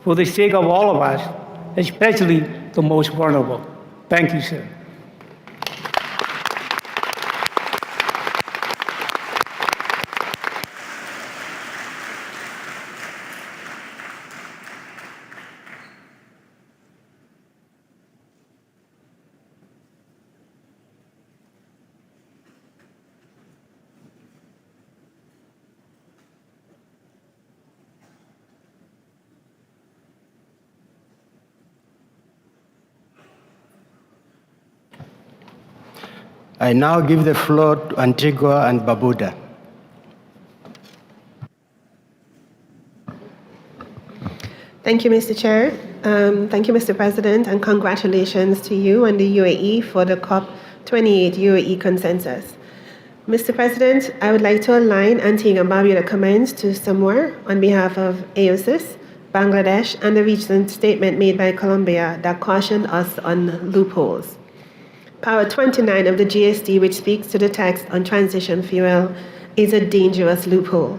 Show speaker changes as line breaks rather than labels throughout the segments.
for the sake of all of us, especially the most vulnerable. Thank you, sir.
I now give the floor to Antigua and Barbuda.
Thank you, Mr. Chair. Thank you, Mr. President, and congratulations to you and the UAE for the COP28 UAE consensus. Mr. President, I would like to align Antigua and Barbuda comments to Samoa on behalf of AOSIS, Bangladesh, and the recent statement made by Colombia that cautioned us on loopholes. Para 29 of the GST, which speaks to the text on transition fuel, is a dangerous loophole.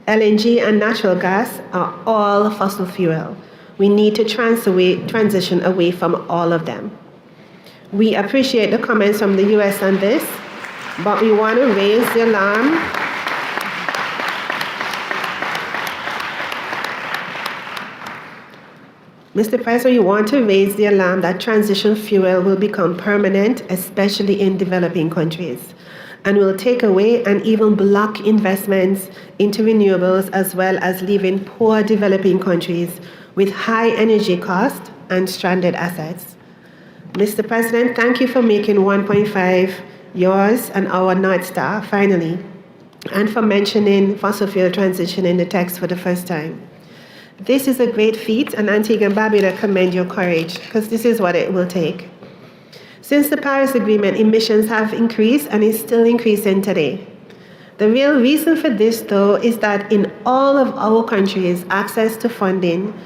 LNG and natural gas are all fossil fuel. We need to transition away from all of them. We appreciate the comments from the US on this, but we want to raise the alarm Mr. President, we want to raise the alarm that transition fuel will become permanent, especially in developing countries, and will take away and even block investments into renewables, as well as leaving poor developing countries with high energy costs and stranded assets. Mr. President, thank you for making 1.5 yours and our North Star, finally, and for mentioning fossil fuel transition in the text for the first time. This is a great feat, and Antigua and Barbuda commend your courage, because this is what it will take. Since the Paris Agreement, emissions have increased and is still increasing today. The real reason for this, though, is that in all of our countries, access to funding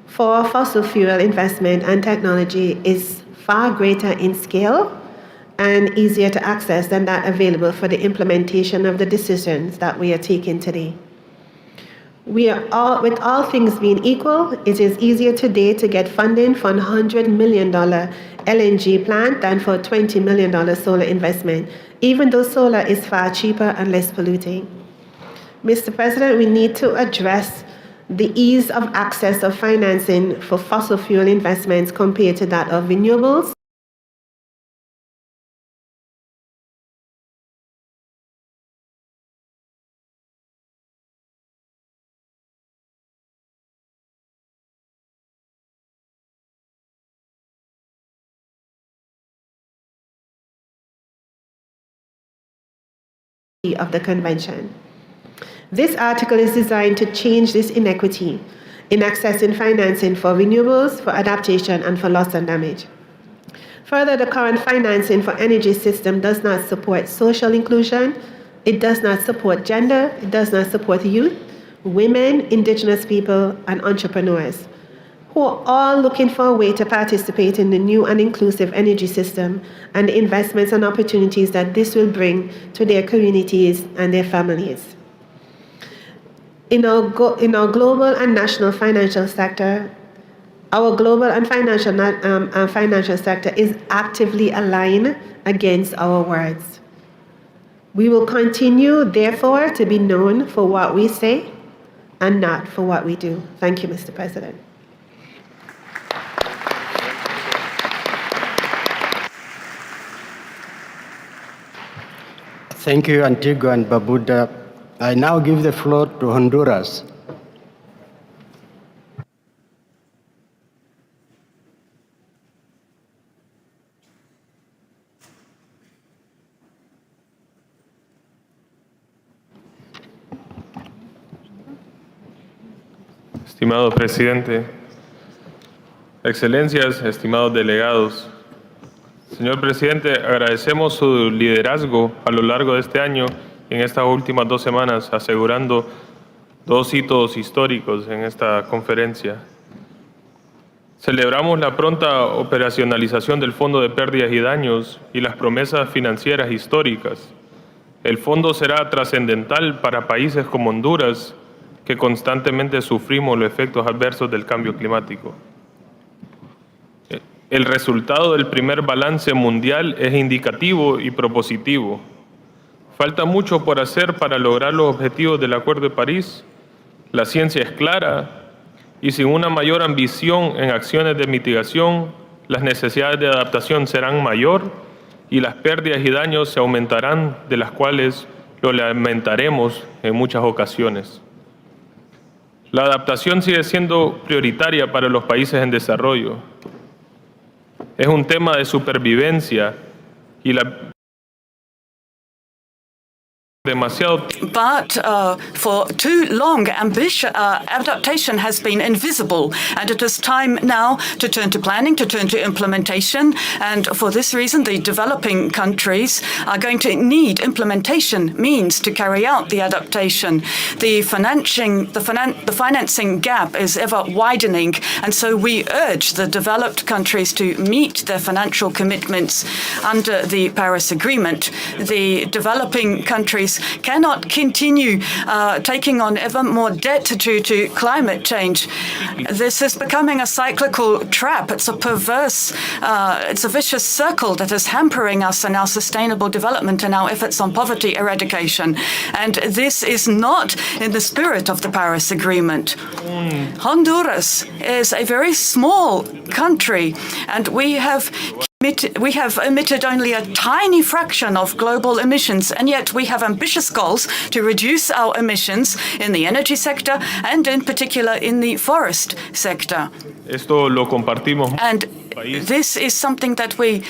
for fossil fuel investment and technology is far greater in scale and easier to access than that available for the implementation of the decisions that we are taking today. With all things being equal, it is easier today to get funding for a $100 million LNG plant than for a $20 million solar investment, even though solar is far cheaper and less polluting. Mr. President, we need to address the ease of access of financing for fossil fuel investments compared to that of renewables. Of the Convention. This article is designed to change this inequity in accessing financing for renewables, for adaptation, and for loss and damage. Further, the current financing for energy system does not support social inclusion, it does not support gender, it does not support youth, women, indigenous people, and entrepreneurs, who are all looking for a way to participate in the new and inclusive energy system and the investments and opportunities that this will bring to their communities and their families. In our global and national financial sector, our global and financial sector is actively aligned against our words. We will continue, therefore, to be known for what we say and not for what we do. Thank you, Mr. President.
Thank you, Antigua and Barbuda. I now give the floor to Honduras.
Estimado presidente, excelencias, estimados delegados. Señor presidente, agradecemos su liderazgo a lo largo de este año y en estas últimas 2 semanas, asegurando 2 hitos históricos en esta conferencia. Celebramos la pronta operacionalización del Fondo de Pérdidas y Daños y las promesas financieras históricas. El fondo será trascendental para países como Honduras, que constantemente sufrimos los efectos adversos del cambio climático. El resultado del primer balance mundial es indicativo y propositivo. Falta mucho por hacer para lograr los objetivos del Acuerdo de París. La ciencia es clara y sin una mayor ambición en acciones de mitigación, las necesidades de adaptación serán mayor y las pérdidas y daños se aumentarán, de las cuales lo lamentaremos en muchas ocasiones. La adaptación sigue siendo prioritaria para los países en desarrollo. Es un tema de supervivencia y demasiado
But for too long, adaptation has been invisible, and it is time now to turn to planning, to turn to implementation. And for this reason, the developing countries are going to need implementation means to carry out the adaptation. The financing gap is ever widening, and so we urge the developed countries to meet their financial commitments under the Paris Agreement. The developing countries cannot continue taking on ever more debt due to climate change. This is becoming a cyclical trap. It's a perverse, it's a vicious circle that is hampering us in our sustainable development and our efforts on poverty eradication. And this is not in the spirit of the Paris Agreement. Honduras is a very small country, and we have emitted only a tiny fraction of global emissions, and yet we have ambitious goals to reduce our emissions in the energy sector and in particular in the forest sector.
Esto lo compartimos.
And this is something that we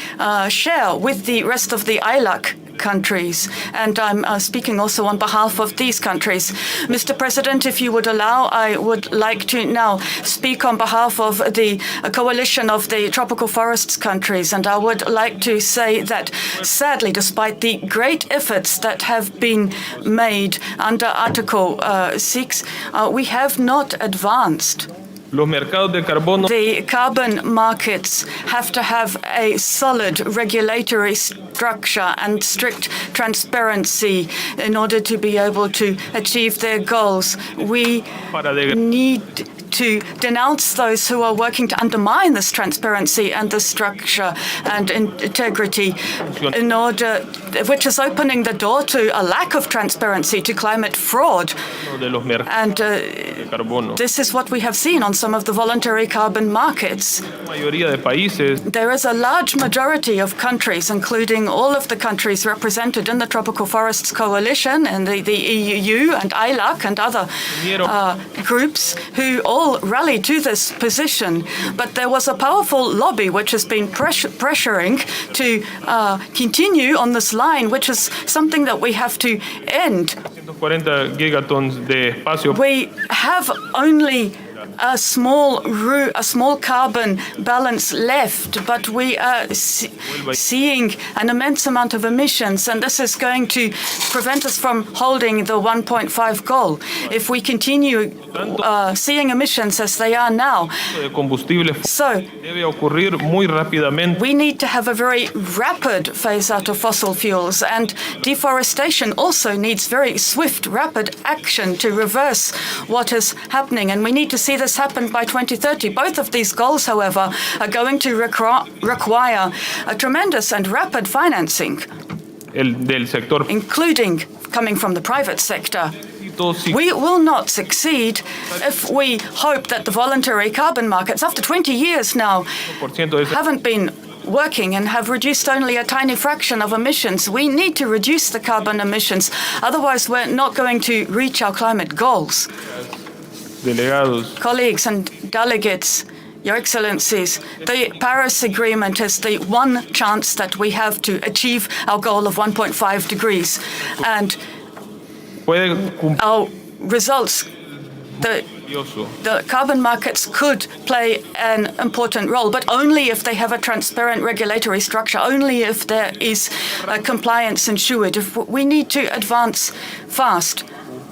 share with the rest of the ILAC countries, and I'm speaking also on behalf of these countries. Mr. President, if you would allow, I would like to now speak on behalf of the coalition of the tropical forests countries, and I would like to say that sadly, despite the great efforts that have been made under Article 6, we have not advanced. The carbon markets have to have a solid regulatory structure and strict transparency in order to be able to achieve their goals. We need to denounce those who are working to undermine this transparency and the structure and integrity, in order, which is opening the door to a lack of transparency, to climate fraud. And this is what we have seen on some of the voluntary carbon markets. There is a large majority of countries, including all of the countries represented in the Tropical Forests Coalition and the EU and ILAC and other groups, who all rallied to this position. But there was a powerful lobby which has been pressuring to continue on this line, which is something that we have to end. We have only a small carbon balance left, but we are seeing an immense amount of emissions, and this is going to prevent us from holding the 1.5 goal. If we continue seeing emissions as they are now, so we need to have a very rapid phase out of fossil fuels, and deforestation also needs very swift, rapid action to reverse what is happening, and we need to see this happen by 2030. Both of these goals, however, are going to require a tremendous and rapid financing, including coming from the private sector. We will not succeed if we hope that the voluntary carbon markets, after 20 years now, haven't been working and have reduced only a tiny fraction of emissions. We need to reduce the carbon emissions, otherwise we're not going to reach our climate goals. Colleagues and delegates, Your Excellencies, the Paris Agreement is the one chance that we have to achieve our goal of 1.5 degrees. And our results, the carbon markets could play an important role, but only if they have a transparent regulatory structure, only if there is compliance ensured. If we need to advance fast.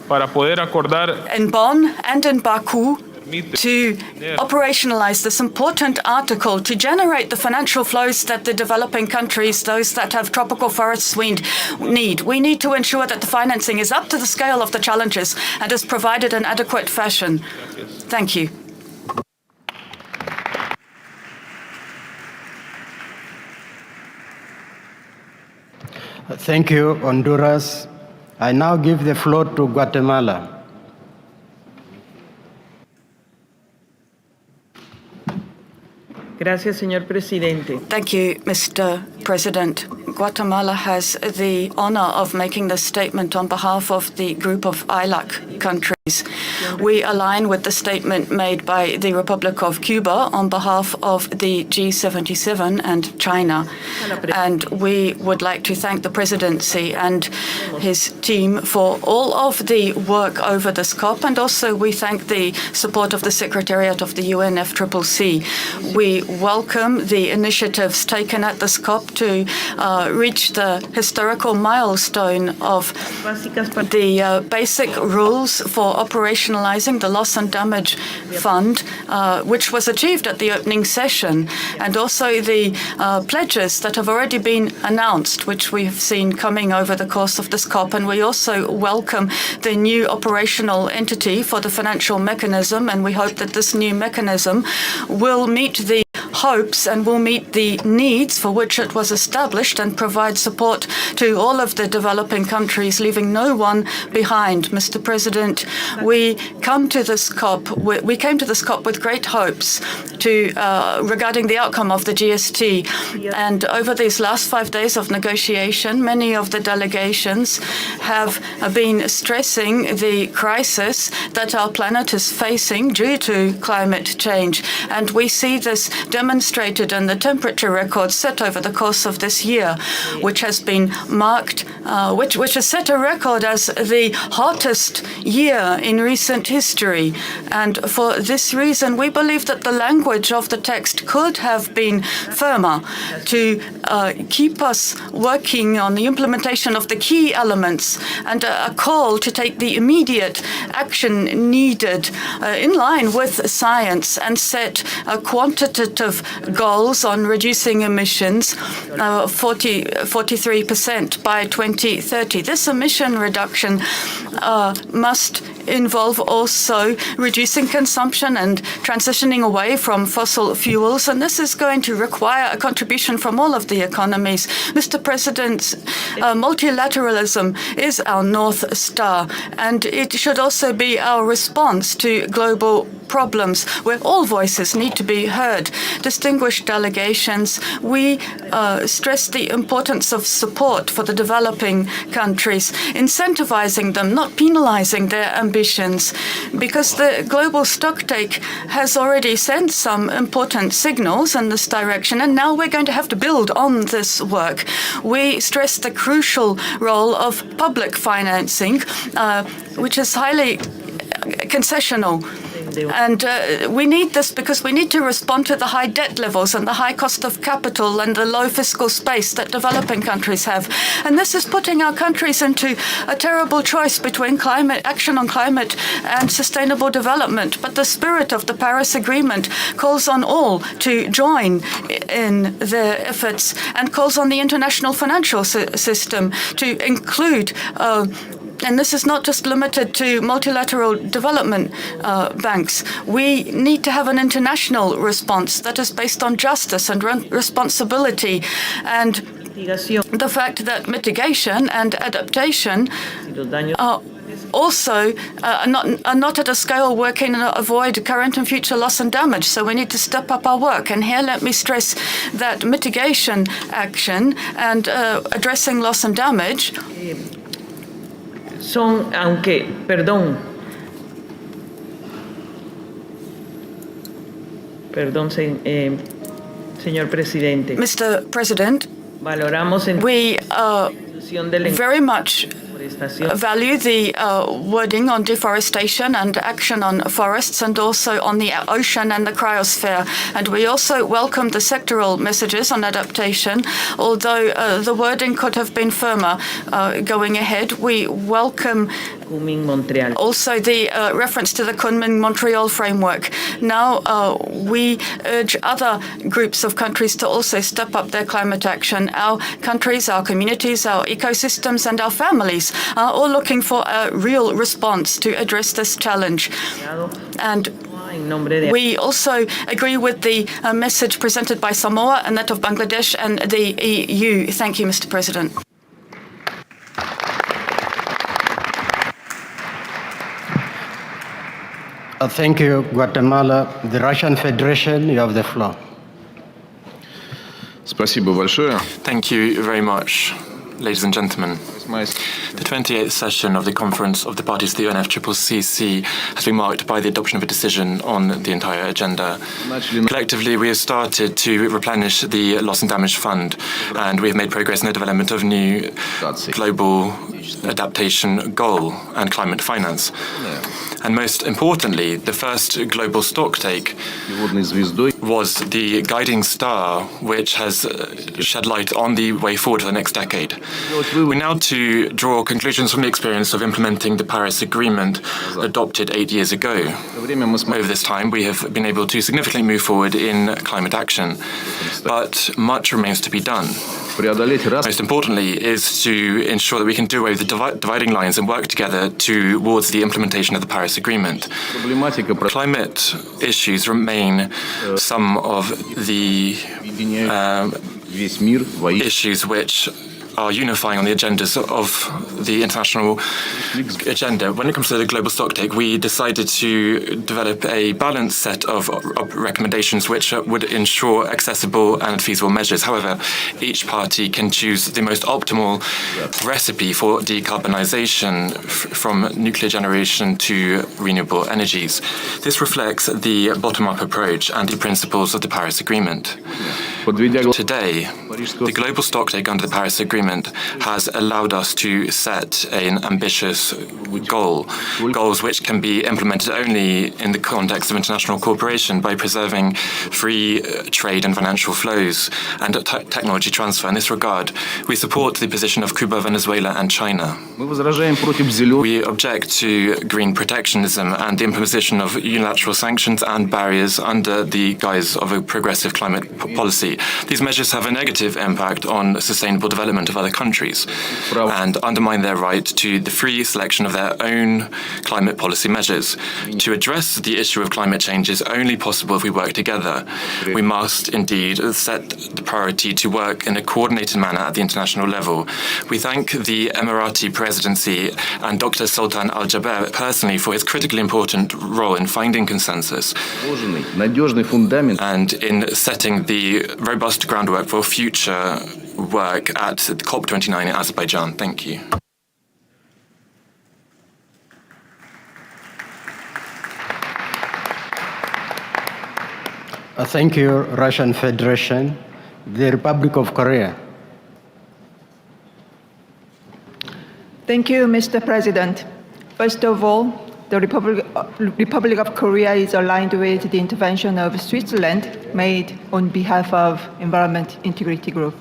In Bonn and in Baku, to operationalize this important article to generate the financial flows that the developing countries, those that have tropical forests, need. We need to ensure that the financing is up to the scale of the challenges and is provided in adequate fashion. Thank you.
Thank you, Honduras. I now give the floor to Guatemala.
Gracias, señor presidente.
Thank you, Mr. President. Guatemala has the honor of making this statement on behalf of the group of ILAC countries. We align with the statement made by the Republic of Cuba on behalf of the G77 and China. And we would like to thank the presidency and his team for all of the work over this COP, and also we thank the support of the Secretariat of the UNFCCC. We welcome the initiatives taken at this COP to reach the historical milestone of the basic rules for operationalizing the loss and damage fund, which was achieved at the opening session, and also the pledges that have already been announced, which we've seen coming over the course of this COP. And we also welcome the new operational entity for the financial mechanism, and we hope that this new mechanism will meet the hopes and will meet the needs for which it was established and provide support to all of the developing countries, leaving no one behind. Mr. President, we came to this COP with great hopes regarding the outcome of the GST. And over these last 5 days of negotiation, many of the delegations have been stressing the crisis that our planet is facing due to climate change. And we see this demonstrated in the temperature records set over the course of this year, which has been marked, which has set a record as the hottest year in recent history. And for this reason, we believe that the language of the text could have been firmer to keep us working on the implementation of the key elements, and a call to take the immediate action needed in line with science and set quantitative goals on reducing emissions 43% by 2030. This emission reduction must involve also reducing consumption and transitioning away from fossil fuels, and this is going to require a contribution from all of the economies. Mr. President, multilateralism is our North Star, and it should also be our response to global problems where all voices need to be heard. Distinguished delegations, we stress the importance of support for the developing countries, incentivizing them, not penalizing their ambitions, because the global stocktake has already sent some important signals in this direction, and now we're going to have to build on this work. We stress the crucial role of public financing, which is highly concessional. And we need this because we need to respond to the high debt levels and the high cost of capital and the low fiscal space that developing countries have. And this is putting our countries into a terrible choice between action on climate and sustainable development. But the spirit of the Paris Agreement calls on all to join in their efforts and calls on the international financial system to include and this is not just limited to multilateral development banks. We need to have an international response that is based on justice and responsibility, and the fact that mitigation and adaptation are also are not at a scale where can avoid current and future loss and damage. So we need to step up our work. And here let me stress that mitigation action and addressing loss and damage
son, aunque, perdón, señor presidente.
Mr. President,
valoramos
we very much value the wording on deforestation and action on forests, and also on the ocean and the cryosphere. And we also welcome the sectoral messages on adaptation, although the wording could have been firmer going ahead. We welcome
Kunming-Montreal.
Also, the reference to the Kunming-Montreal framework. Now, we urge other groups of countries to also step up their climate action. Our countries, our communities, our ecosystems, and our families are all looking for a real response to address this challenge. And we also agree with the message presented by Samoa and that of Bangladesh and the EU. Thank you, Mr. President.
Thank you, Guatemala. The Russian Federation, you have the floor.
Спасибо большое.
Thank you very much, ladies and gentlemen. The 28th session of the Conference of the Parties to the UNFCCC has been marked by the adoption of a decision on the entire agenda. Collectively, we have started to replenish the Loss and Damage Fund, and we have made progress in the development of new global adaptation goal and climate finance. And most importantly, the first global stocktake was the guiding star which has shed light on the way forward for the next decade. We now to draw conclusions from the experience of implementing the Paris Agreement adopted 8 years ago. Over this time, we have been able to significantly move forward in climate action, but much remains to be done. Most importantly is to ensure that we can do away with the dividing lines and work together towards the implementation of the Paris Agreement. Climate issues remain some of the issues which are unifying on the agendas of the international agenda. When it comes to the global stocktake, we decided to develop a balanced set of recommendations which would ensure accessible and feasible measures. However, each party can choose the most optimal recipe for decarbonization from nuclear generation to renewable energies. This reflects the bottom-up approach and the principles of the Paris Agreement. Today, the global stocktake under the Paris Agreement has allowed us to set an ambitious goals which can be implemented only in the context of international cooperation by preserving free trade and financial flows and technology transfer. In this regard, we support the position of Cuba, Venezuela, and China. We object to green protectionism and the imposition of unilateral sanctions and barriers under the guise of a progressive climate policy. These measures have a negative impact on sustainable development of other countries and undermine their right to the free selection of their own climate policy measures. To address the issue of climate change is only possible if we work together. We must indeed set the priority to work in a coordinated manner at the international level. We thank the Emirati presidency and Dr. Sultan Al-Jaber personally for his critically important role in finding consensus and in setting the robust groundwork for future work at COP29 in Azerbaijan. Thank you.
Thank you, Russian Federation. The Republic of Korea.
Thank you, Mr. President. First of all, the Republic of Korea is aligned with the intervention of Switzerland made on behalf of Environment Integrity Group.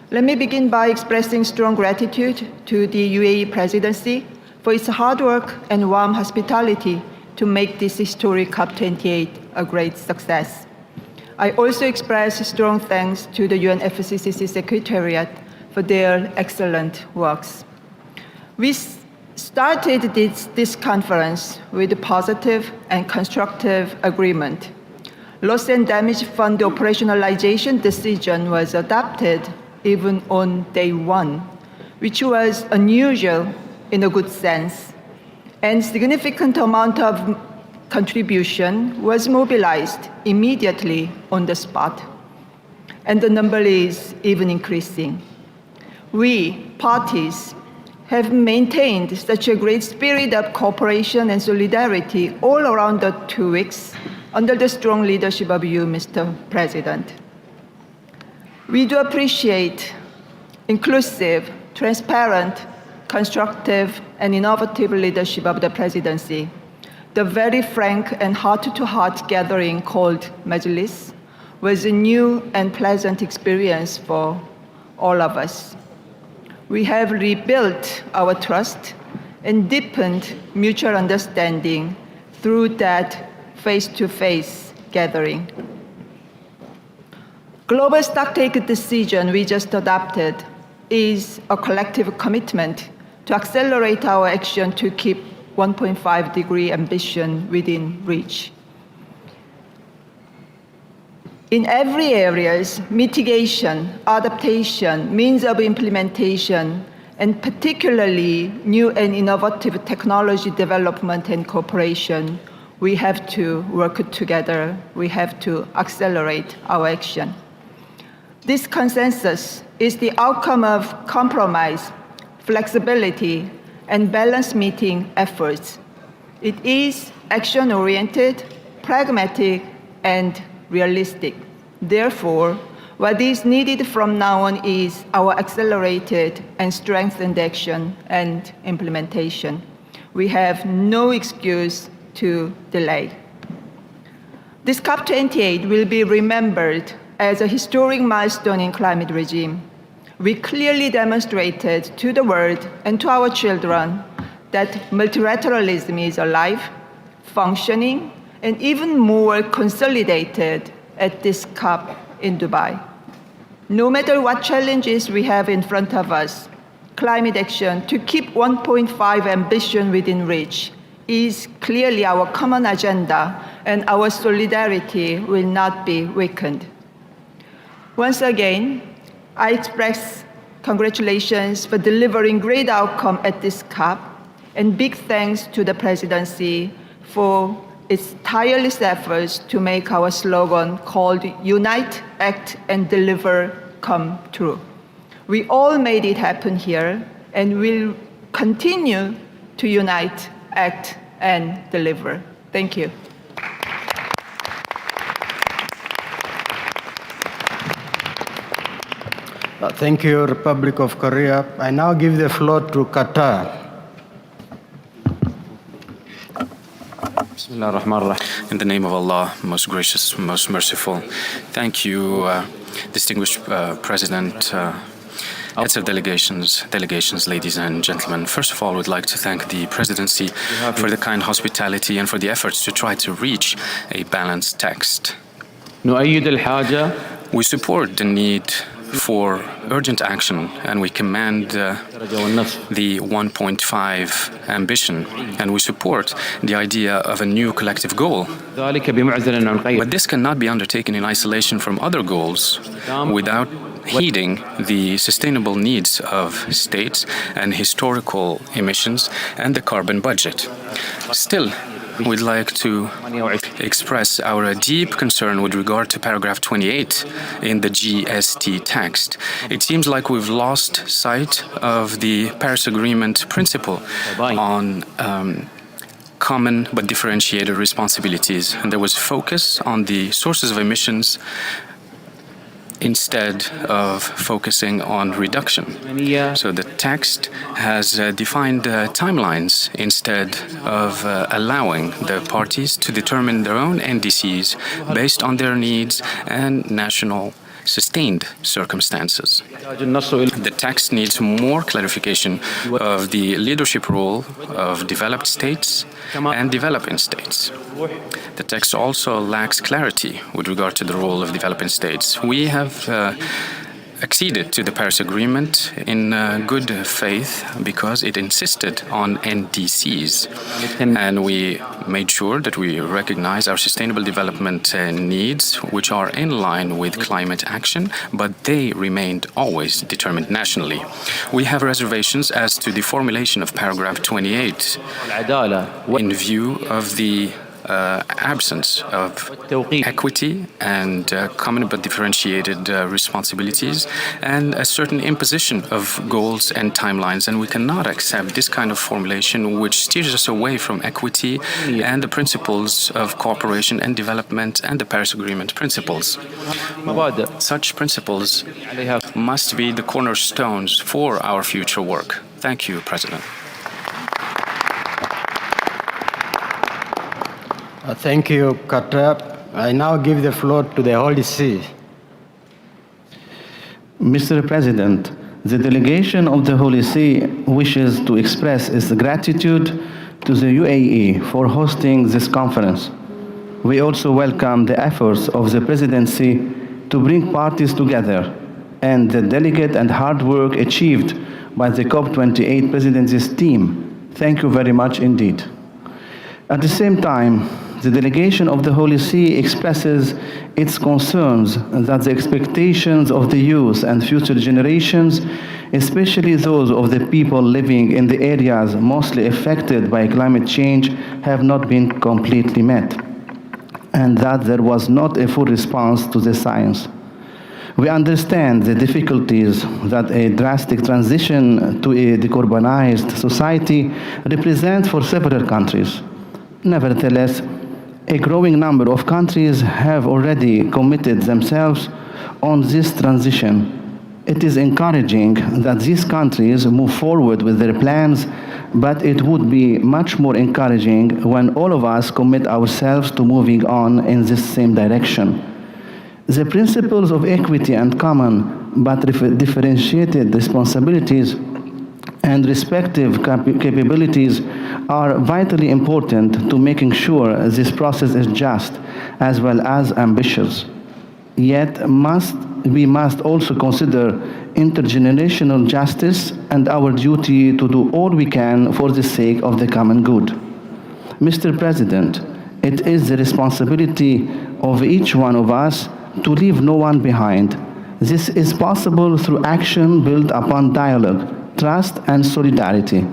Let me begin by expressing strong gratitude to the UAE presidency for its hard work and warm hospitality to make this historic COP28 a great success. I also express strong thanks to the UNFCCC Secretariat for their excellent works. We started this conference with a positive and constructive agreement. Loss and damage fund operationalization decision was adopted even on day one, which was unusual in a good sense, and significant amount of contribution was mobilized immediately on the spot, and the number is even increasing. We, parties, have maintained such a great spirit of cooperation and solidarity all around the 2 weeks under the strong leadership of you, Mr. President. We do appreciate inclusive, transparent, constructive, and innovative leadership of the presidency. The very frank and heart-to-heart gathering called Majlis was a new and pleasant experience for all of us. We have rebuilt our trust and deepened mutual understanding through that face-to-face gathering. Global stocktake decision we just adopted is a collective commitment to accelerate our action to keep 1.5 degree ambition within reach. In every areas, mitigation, adaptation, means of implementation, and particularly new and innovative technology development and cooperation, we have to work together. We have to accelerate our action. This consensus is the outcome of compromise, flexibility, and balance meeting efforts. It is action-oriented, pragmatic, and realistic. Therefore, what is needed from now on is our accelerated and strengthened action and implementation. We have no excuse to delay. This COP28 will be remembered as a historic milestone in climate regime. We clearly demonstrated to the world and to our children that multilateralism is alive, functioning, and even more consolidated at this COP in Dubai. No matter what challenges we have in front of us, climate action to keep 1.5 ambition within reach is clearly our common agenda, and our solidarity will not be weakened. Once again, I express congratulations for delivering great outcome at this COP, and big thanks to the presidency for its tireless efforts to make our slogan called Unite, Act, and Deliver come true. We all made it happen here, and will continue to unite, act, and deliver. Thank you.
Thank you, Republic of Korea. I now give the floor to Qatar.
In the name of Allah, most gracious, most merciful, thank you, distinguished President, heads of delegations, ladies and gentlemen. First of all, I would like to thank the Presidency for the kind hospitality and for the efforts to try to reach a balanced text. We support the need for urgent action, and we commend the 1.5 ambition, and we support the idea of a new collective goal. But this cannot be undertaken in isolation from other goals without heeding the sustainable needs of states and historical emissions and the carbon budget. Still, we'd like to express our deep concern with regard to paragraph 28 in the GST text. It seems like we've lost sight of the Paris Agreement principle on common but differentiated responsibilities, and there was focus on the sources of emissions instead of focusing on reduction. So the text has defined timelines instead of allowing the parties to determine their own NDCs based on their needs and national sustained circumstances. The text needs more clarification of the leadership role of developed states and developing states. The text also lacks clarity with regard to the role of developing states. We have acceded to the Paris Agreement in good faith because it insisted on NDCs, and we made sure that we recognize our sustainable development needs, which are in line with climate action, but they remained always determined nationally. We have reservations as to the formulation of paragraph 28 in view of the absence of equity and common but differentiated responsibilities and a certain imposition of goals and timelines. And we cannot accept this kind of formulation which steers us away from equity and the principles of cooperation and development and the Paris Agreement principles. Such principles must be the cornerstones for our future work. Thank you, President.
Thank you, Qatar. I now give the floor to the Holy See.
Mr. President, The delegation of the Holy See wishes to express its gratitude to the UAE for hosting this conference. We also welcome the efforts of the Presidency to bring parties together and the delicate and hard work achieved by the COP28 Presidency's team. Thank you very much indeed. At the same time, the delegation of the Holy See expresses its concerns that the expectations of the youth and future generations, especially those of the people living in the areas mostly affected by climate change, have not been completely met, and that there was not a full response to the science. We understand the difficulties that a drastic transition to a decarbonized society represents for several countries. Nevertheless, a growing number of countries have already committed themselves on this transition. It is encouraging that these countries move forward with their plans, but it would be much more encouraging when all of us commit ourselves to moving on in this same direction. The principles of equity and common but differentiated responsibilities and respective capabilities are vitally important to making sure this process is just as well as ambitious. Yet we must also consider intergenerational justice and our duty to do all we can for the sake of the common good. Mr. President, it is the responsibility of each one of us to leave no one behind. This is possible through action built upon dialogue, trust, and solidarity.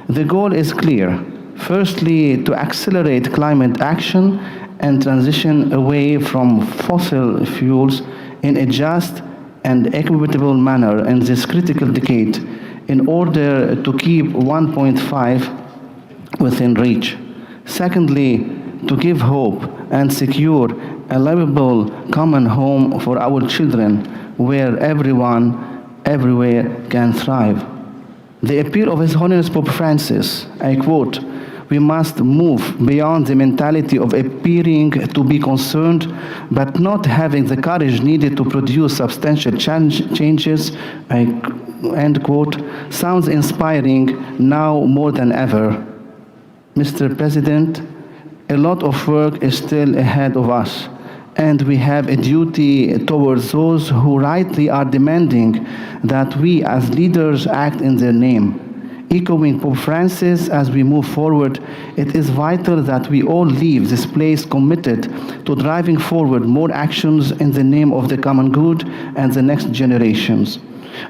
The goal is clear. Firstly, to accelerate climate action and transition away from fossil fuels in a just and equitable manner in this critical decade in order to keep 1.5 within reach. Secondly, to give hope and secure a livable common home for our children where everyone, everywhere can thrive. The appeal of His Holiness Pope Francis, I quote, "We must move beyond the mentality of appearing to be concerned but not having the courage needed to produce substantial changes," end quote, sounds inspiring now more than ever. Mr. President, a lot of work is still ahead of us, and we have a duty towards those who rightly are demanding that we as leaders act in their name. Echoing Pope Francis as we move forward, it is vital that we all leave this place committed to driving forward more actions in the name of the common good and the next generations,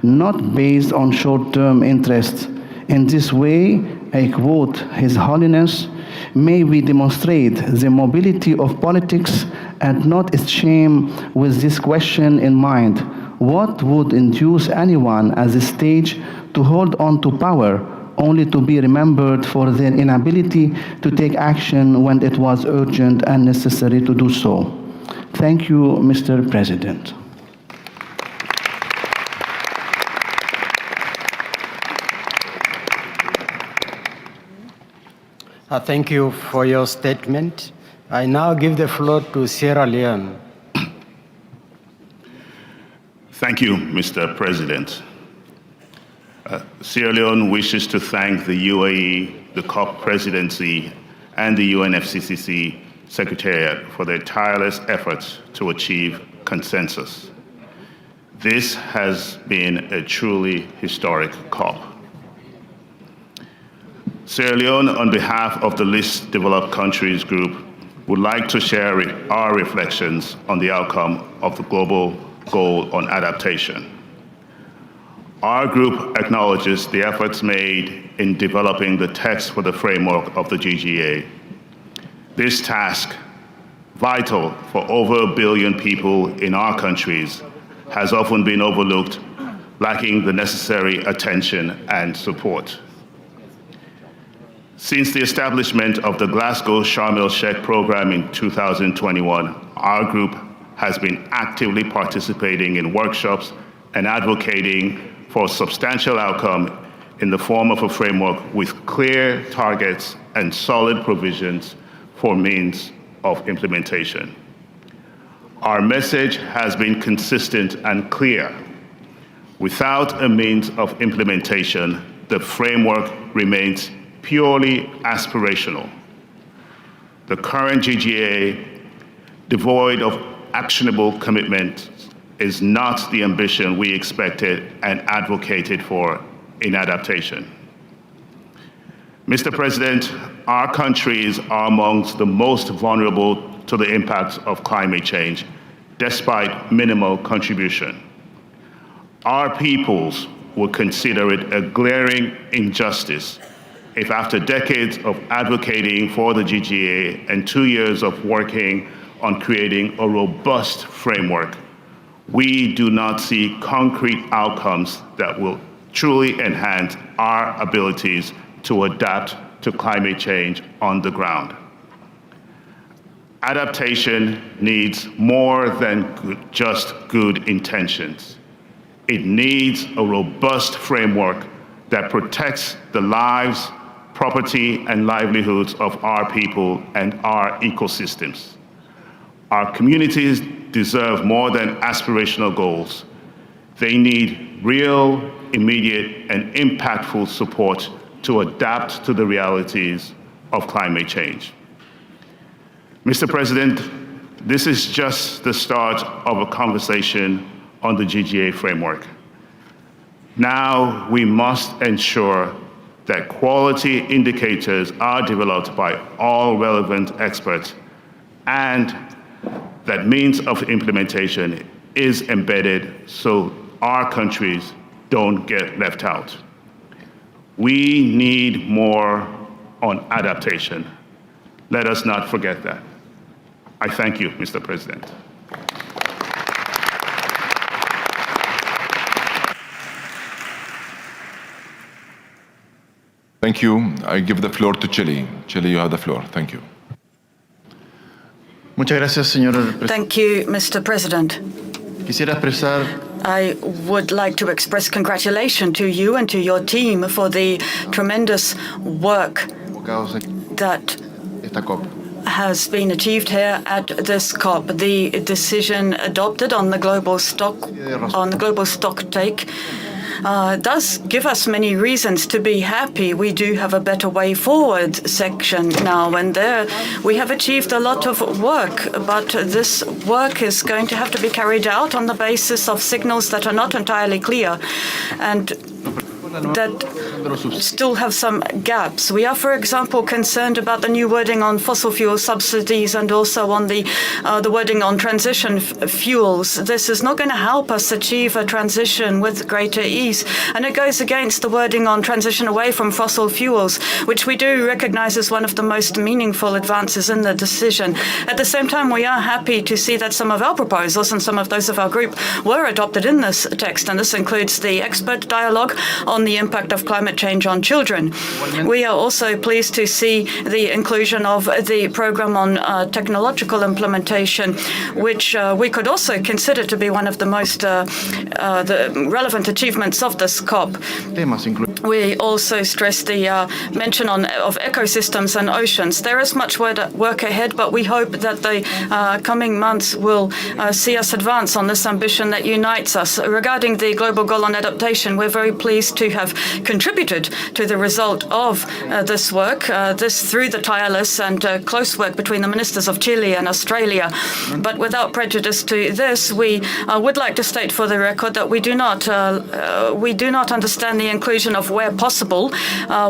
not based on short-term interests. In this way, I quote His Holiness, "May we demonstrate the mobility of politics and not its shame with this question in mind. What would induce anyone at this stage to hold on to power only to be remembered for their inability to take action when it was urgent and necessary to do so?" Thank you, Mr. President.
Thank you for your statement. I now give the floor to Sierra Leone.
Thank you, Mr. President. Sierra Leone wishes to thank the UAE, the COP presidency, and the UNFCCC Secretariat for their tireless efforts to achieve consensus. This has been a truly historic COP. Sierra Leone, on behalf of the Least Developed Countries Group, would like to share our reflections on the outcome of the Global Goal on Adaptation. Our group acknowledges the efforts made in developing the text for the framework of the GGA. This task, vital for over 1 billion people in our countries, has often been overlooked, lacking the necessary attention and support. Since the establishment of the Glasgow Sharm el-Sheikh program in 2021, our group has been actively participating in workshops and advocating for a substantial outcome in the form of a framework with clear targets and solid provisions for means of implementation. Our message has been consistent and clear. Without a means of implementation, the framework remains purely aspirational. The current GGA, devoid of actionable commitment, is not the ambition we expected and advocated for in adaptation. Mr. President, our countries are amongst the most vulnerable to the impacts of climate change, despite minimal contribution. Our peoples would consider it a glaring injustice if after decades of advocating for the GGA and 2 years of working on creating a robust framework, we do not see concrete outcomes that will truly enhance our abilities to adapt to climate change on the ground. Adaptation needs more than just good intentions. It needs a robust framework that protects the lives, property, and livelihoods of our people and our ecosystems. Our communities deserve more than aspirational goals. They need real, immediate, and impactful support to adapt to the realities of climate change. Mr. President, this is just the start of a conversation on the GGA framework. Now we must ensure that quality indicators are developed by all relevant experts and that means of implementation is embedded so our countries don't get left out. We need more on adaptation. Let us not forget that. I thank you, Mr. President.
Thank you. I give the floor to Chile. Chile, you have the floor. Thank you.
Muchas gracias, señor presidente.
Thank you, Mr. President.
Quisiera expresar
I would like to express congratulations to you and to your team for the tremendous work that
esta COP.
has been achieved here at this COP. The decision adopted on the global stock take does give us many reasons to be happy. We do have a better way forward section now, and there we have achieved a lot of work, but this work is going to have to be carried out on the basis of signals that are not entirely clear and that still have some gaps. We are, for example, concerned about the new wording on fossil fuel subsidies and also on the wording on transition fuels. This is not going to help us achieve a transition with greater ease, and it goes against the wording on transition away from fossil fuels, which we do recognize as one of the most meaningful advances in the decision. At the same time, we are happy to see that some of our proposals and some of those of our group were adopted in this text, and this includes the expert dialogue on the impact of climate change on children. We are also pleased to see the inclusion of the program on technological implementation, which we could also consider to be one of the most the relevant achievements of this COP. We also stress the mention of ecosystems and oceans. There is much work ahead, but we hope that the coming months will see us advance on this ambition that unites us. Regarding the global goal on adaptation, we're very pleased to have contributed to the result of this work, this through the tireless and close work between the ministers of Chile and Australia. But without prejudice to this, we would like to state for the record that we do not understand the inclusion of where possible,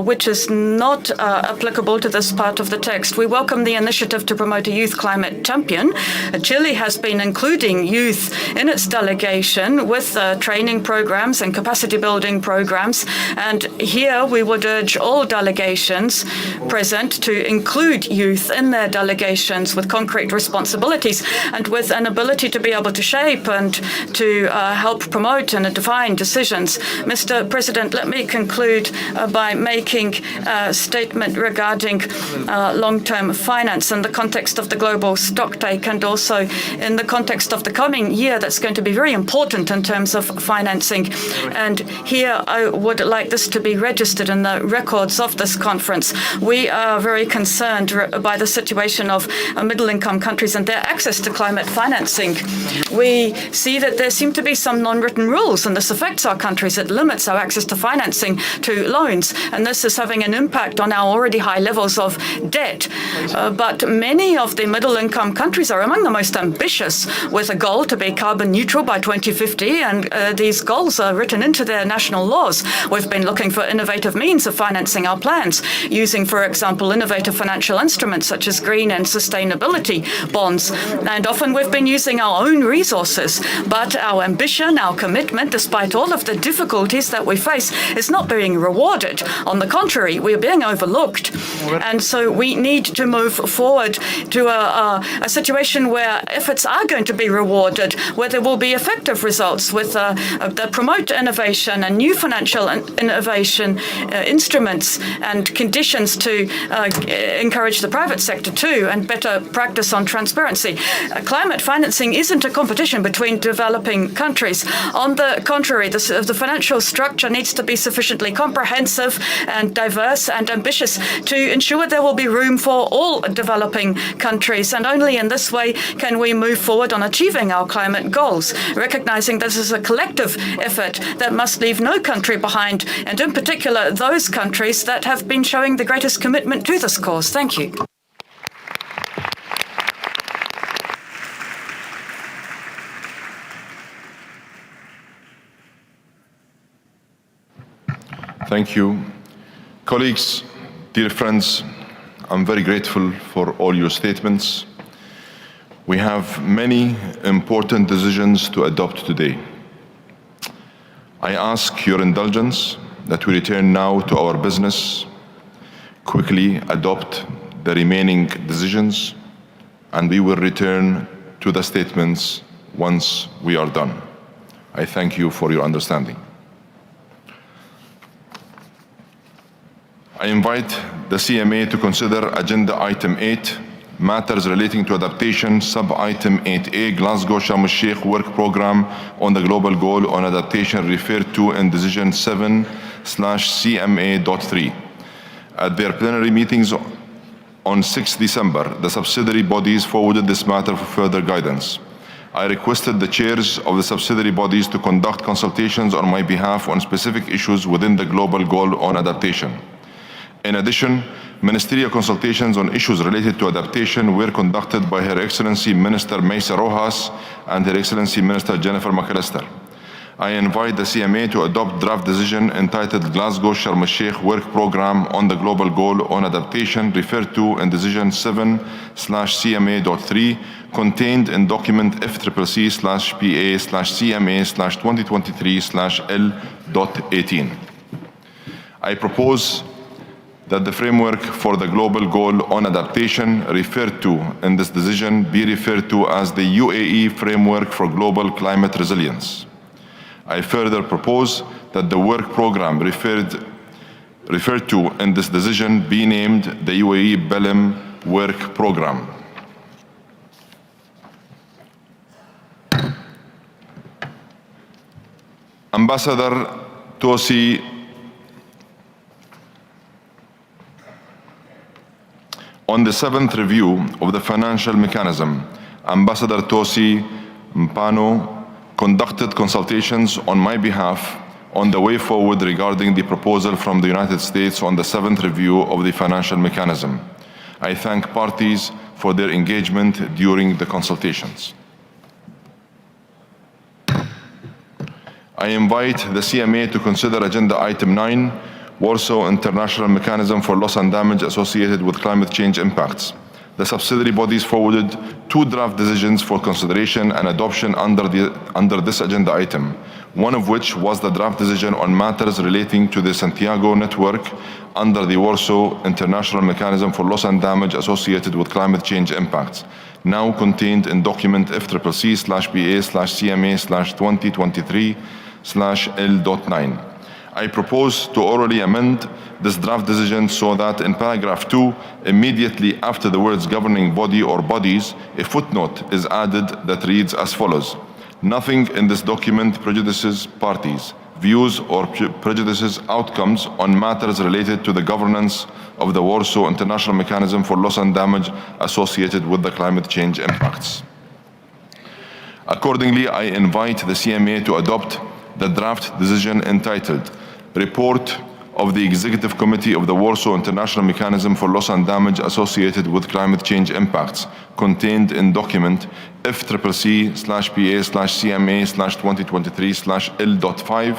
which is not applicable to this part of the text. We welcome the initiative to promote a youth climate champion. Chile has been including youth in its delegation with training programs and capacity building programs. And here we would urge all delegations present to include youth in their delegations with concrete responsibilities and with an ability to be able to shape and to help promote and define decisions. Mr. President, let me conclude conclude by making a statement regarding long-term finance in the context of the global stocktake and also in the context of the coming year that's going to be very important in terms of financing. And here I would like this to be registered in the records of this conference. We are very concerned by the situation of middle-income countries and their access to climate financing. We see that there seem to be some non-written rules, and this affects our countries. It limits our access to financing, to loans, and this is having an impact on our already high levels of debt. But many of the middle-income countries are among the most ambitious, with a goal to be carbon neutral by 2050, and these goals are written into their national laws. We've been looking for innovative means of financing our plans, using, for example, innovative financial instruments such as green and sustainability bonds. And often we've been using our own resources, but our ambition, our commitment, despite all of the difficulties that we face, is not being rewarded. On the contrary, we are being overlooked. And so we need to move forward to a situation where efforts are going to be rewarded, where there will be effective results with that promote innovation and new financial innovation instruments and conditions to encourage the private sector too, and better practice on transparency. Climate financing isn't a competition between developing countries. On the contrary, the financial structure needs to be sufficiently comprehensive and diverse and ambitious to ensure there will be room for all developing countries. And only in this way can we move forward on achieving our climate goals, recognizing this is a collective effort that must leave no country behind, and in particular those countries that have been showing the greatest commitment to this cause. Thank you.
Thank you. Colleagues, dear friends, I'm very grateful for all your statements. We have many important decisions to adopt today. I ask your indulgence that we return now to our business, quickly adopt the remaining decisions, and we will return to the statements once we are done. I thank you for your understanding. I invite the CMA to consider Agenda Item 8, Matters Relating to Adaptation, Sub-Item 8A, Glasgow Sharm el-Sheikh Work Programme on the Global Goal on Adaptation referred to in Decision 7/CMA.3. At their plenary meetings on 6 December, the subsidiary bodies forwarded this matter for further guidance. I requested the chairs of the subsidiary bodies to conduct consultations on my behalf on specific issues within the Global Goal on Adaptation. In addition, ministerial consultations on issues related to adaptation were conducted by Her Excellency Minister Maysa Rojas and Her Excellency Minister Jennifer McAllister. I invite the CMA to adopt draft decision entitled Glasgow Sharm el-Sheikh Work Programme on the Global Goal on Adaptation referred to in Decision 7/CMA.3 contained in document FCCC/PA/CMA/2023/L.18. I propose that the framework for the Global Goal on Adaptation referred to in this decision be referred to as the UAE Framework for Global Climate Resilience. I further propose that the work program referred to in this decision be named the UAE Belém Work Program. Ambassador Tosi on the 7th review of the financial mechanism, Ambassador Tosi Mpano conducted consultations on my behalf on the way forward regarding the proposal from the United States on the 7th review of the financial mechanism. I thank parties for their engagement during the consultations. I invite the CMA to consider Agenda Item 9, Warsaw International Mechanism for Loss and Damage Associated with Climate Change Impacts. The subsidiary bodies forwarded 2 draft decisions for consideration and adoption under this agenda item, one of which was the draft decision on matters relating to the Santiago network under the Warsaw International Mechanism for Loss and Damage Associated with Climate Change Impacts, now contained in document FCCC/PA/CMA/2023/L.9. I propose to orally amend this draft decision so that in paragraph 2, immediately after the words governing body or bodies, a footnote is added that reads as follows. Nothing in this document prejudices parties, views or prejudices outcomes on matters related to the governance of the Warsaw International Mechanism for Loss and Damage associated with the climate change impacts. Accordingly, I invite the CMA to adopt the draft decision entitled Report of the Executive Committee of the Warsaw International Mechanism for Loss and Damage associated with climate change impacts contained in document FCCPA/PA/CMA/2023/L.5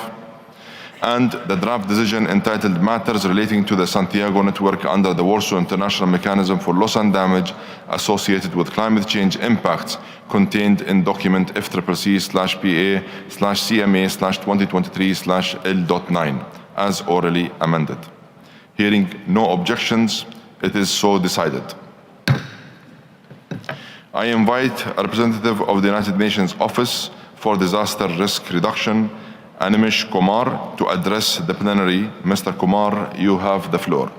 and the draft decision entitled Matters Relating to the Santiago Network under the Warsaw International Mechanism for Loss and Damage associated with climate change impacts contained in document FCCPA/PA/CMA/2023/L.9 as orally amended. Hearing no objections, it is so decided. I invite a representative of the United Nations Office for Disaster Risk Reduction, Animish Kumar, to address the plenary. Mr. Kumar, you have the floor.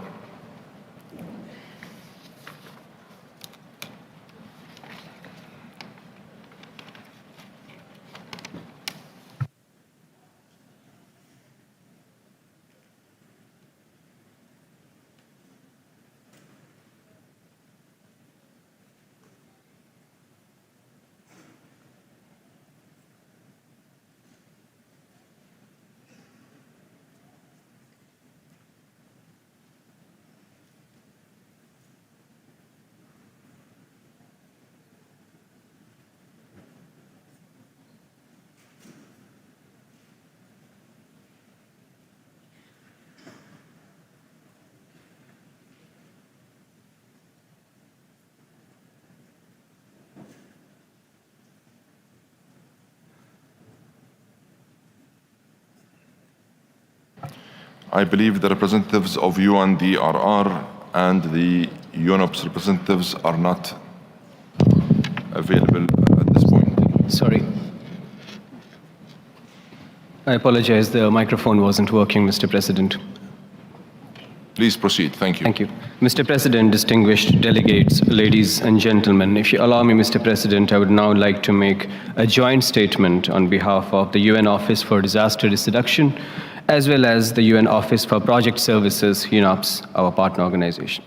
I believe the representatives of UNDRR and the UNOPS representatives are not available at this point.
Sorry. I apologize, the microphone wasn't working, Mr. President.
Please proceed. Thank you.
Thank you. Mr. President, distinguished delegates, ladies and gentlemen, if you allow me, Mr. President, I would now like to make a joint statement on behalf of the UN Office for Disaster Risk Reduction, as well as the UN Office for Project Services, UNOPS, our partner organization.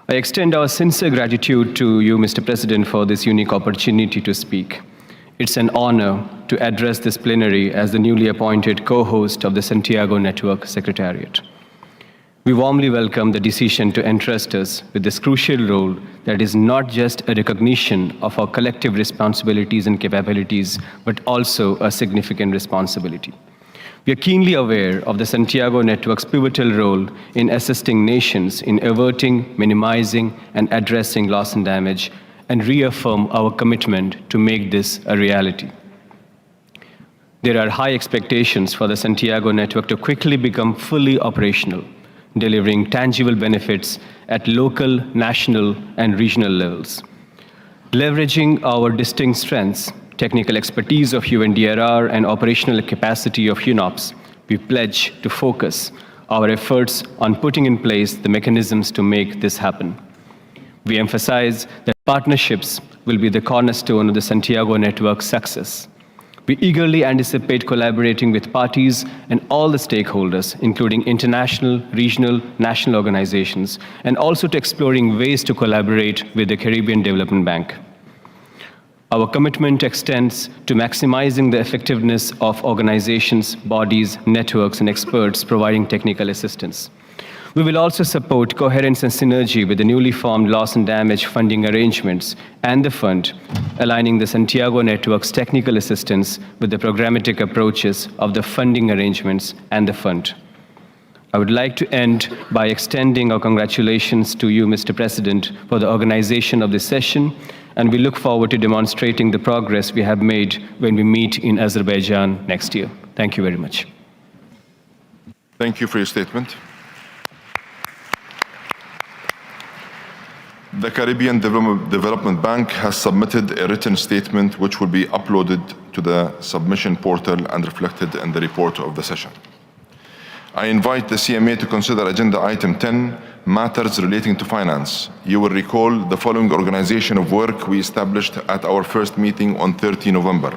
I extend our sincere gratitude to you, Mr. President, for this unique opportunity to speak. It's an honor to address this plenary as the newly appointed co-host of the Santiago Network Secretariat. We warmly welcome the decision to entrust us with this crucial role that is not just a recognition of our collective responsibilities and capabilities, but also a significant responsibility. We are keenly aware of the Santiago Network's pivotal role in assisting nations in averting, minimizing, and addressing loss and damage, and reaffirm our commitment to make this a reality. There are high expectations for the Santiago Network to quickly become fully operational, delivering tangible benefits at local, national, and regional levels. Leveraging our distinct strengths, technical expertise of UNDRR, and operational capacity of UNOPS, we pledge to focus our efforts on putting in place the mechanisms to make this happen. We emphasize that partnerships will be the cornerstone of the Santiago Network's success. We eagerly anticipate collaborating with parties and all the stakeholders, including international, regional, national organizations, and also to exploring ways to collaborate with the Caribbean Development Bank. Our commitment extends to maximizing the effectiveness of organizations, bodies, networks, and experts providing technical assistance. We will also support coherence and synergy with the newly formed loss and damage funding arrangements and the fund, aligning the Santiago Network's technical assistance with the programmatic approaches of the funding arrangements and the fund. I would like to end by extending our congratulations to you, Mr. President, for the organization of this session, and we look forward to demonstrating the progress we have made when we meet in Azerbaijan next year. Thank you very much.
Thank you for your statement. The Caribbean Development Bank has submitted a written statement which will be uploaded to the submission portal and reflected in the report of the session. I invite the CMA to consider Agenda Item 10, Matters Relating to Finance. You will recall the following organization of work we established at our first meeting on 30 November.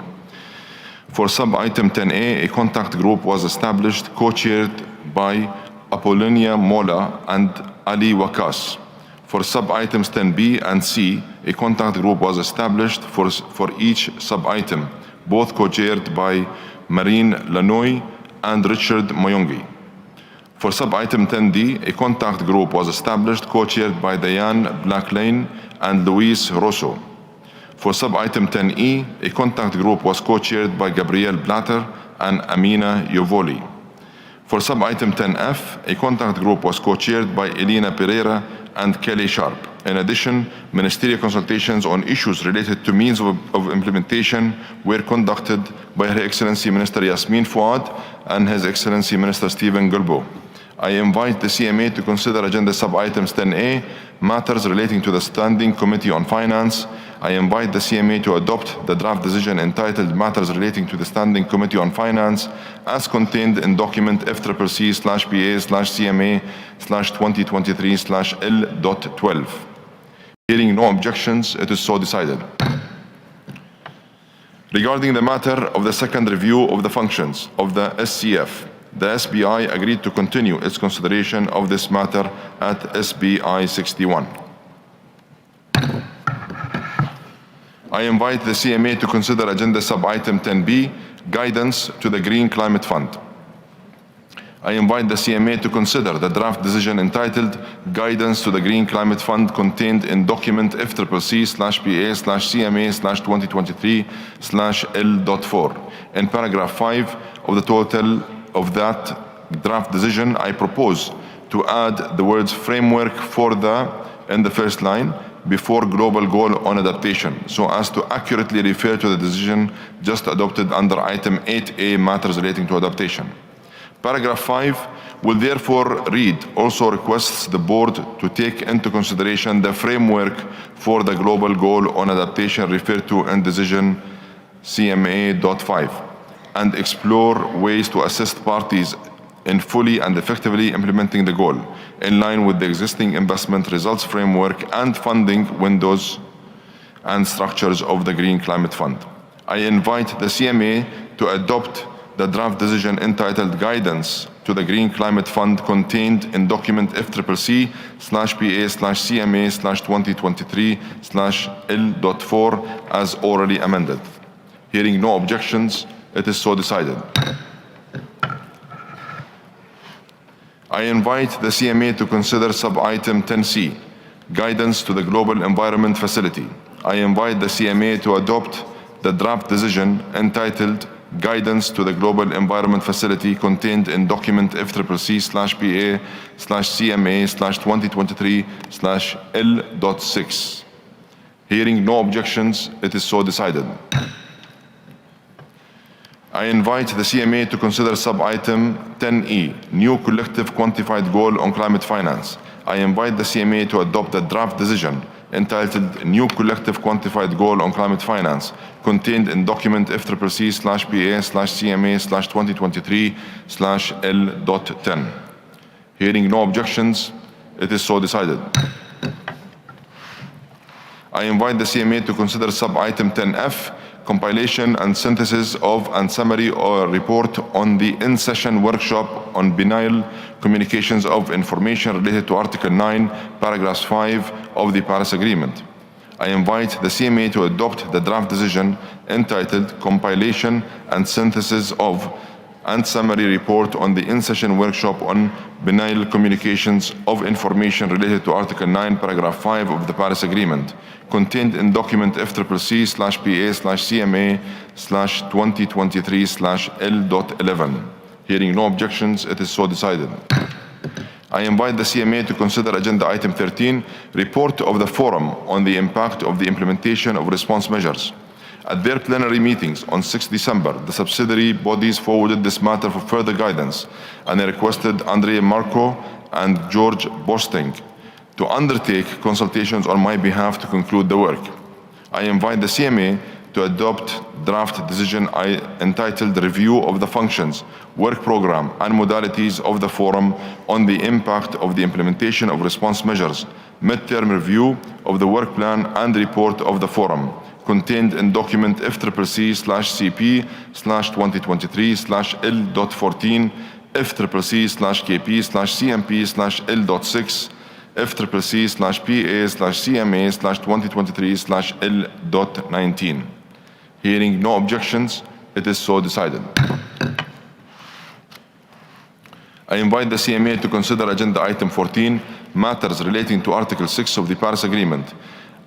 For sub-item 10A, a contact group was established, co-chaired by Apollonia Mola and Ali Wakas. For sub-items 10B and C, a contact group was established for each sub-item, both co-chaired by Marine Leone and Richard Moyongi. For sub-item 10D, a contact group was established, co-chaired by Diane Blacklane and Luis Rosso. For sub-item 10E, a contact group was co-chaired by Gabrielle Blatter and Amina Yovoli. For sub-item 10F, a contact group was co-chaired by Elena Pereira and Kelly Sharp. In addition, ministerial consultations on issues related to means of implementation were conducted by Her Excellency Minister Yasmin Fouad and His Excellency Minister Stephen Gulbo. I invite the CMA to consider agenda sub-items 10A, matters relating to the Standing Committee on Finance. I invite the CMA to adopt the draft decision entitled Matters Relating to the Standing Committee on Finance as contained in document FCC/PA/CMA/2023/L.12. Hearing no objections, it is so decided. Regarding the matter of the second review of the functions of the SCF, the SBI agreed to continue its consideration of this matter at SBI 61. I invite the CMA to consider agenda sub-item 10B, Guidance to the Green Climate Fund. I invite the CMA to consider the draft decision entitled Guidance to the Green Climate Fund contained in document FCC/PA/CMA/2023/L.4. In paragraph 5 of the total of that draft decision, I propose to add the words framework for in the first line before global goal on adaptation, so as to accurately refer to the decision just adopted under item 8A, matters relating to adaptation. Paragraph 5 will therefore read, also requests the board to take into consideration the framework for the global goal on adaptation referred to in decision CMA.5 and explore ways to assist parties in fully and effectively implementing the goal in line with the existing investment results framework and funding windows and structures of the Green Climate Fund. I invite the CMA to adopt the draft decision entitled Guidance to the Green Climate Fund contained in document FCC/PA/CMA/2023/L.4 as orally amended. Hearing no objections, it is so decided. I invite the CMA to consider sub-item 10C, Guidance to the Global Environment Facility. I invite the CMA to adopt the draft decision entitled Guidance to the Global Environment Facility contained in document FCC/PA/CMA/2023/L.6. Hearing no objections, it is so decided. I invite the CMA to consider sub-item 10E, New Collective Quantified Goal on Climate Finance. I invite the CMA to adopt the draft decision entitled New Collective Quantified Goal on Climate Finance contained in document FCC/PA/CMA/2023/L.10. Hearing no objections, it is so decided. I invite the CMA to consider sub-item 10F, compilation and synthesis of and summary or report on the in-session workshop on biennial communications of information related to Article 9, Paragraph 5 of the Paris Agreement. I invite the CMA to adopt the draft decision entitled Compilation and Synthesis of and Summary Report on the in-session workshop on biennial communications of information related to Article 9, Paragraph 5 of the Paris Agreement, contained in document FCC/PA/CMA/2023/L.11. Hearing no objections, it is so decided. I invite the CMA to consider agenda item 13, report of the Forum on the impact of the implementation of response measures. At their plenary meetings on 6 December, the subsidiary bodies forwarded this matter for further guidance, and they requested Andrei Marco and George Bosting to undertake consultations on my behalf to conclude the work. I invite the CMA to adopt draft decision entitled Review of the Functions, Work Program and Modalities of the Forum on the Impact of the Implementation of Response Measures, Midterm Review of the Work Plan and Report of the Forum, contained in document FCCC/CP/2023/L.14, FCCC/KP/CMP/L.6, FCCC/PA/CMA/2023/L.19. Hearing no objections, it is so decided. I invite the CMA to consider Agenda Item 14, matters relating to Article 6 of the Paris Agreement.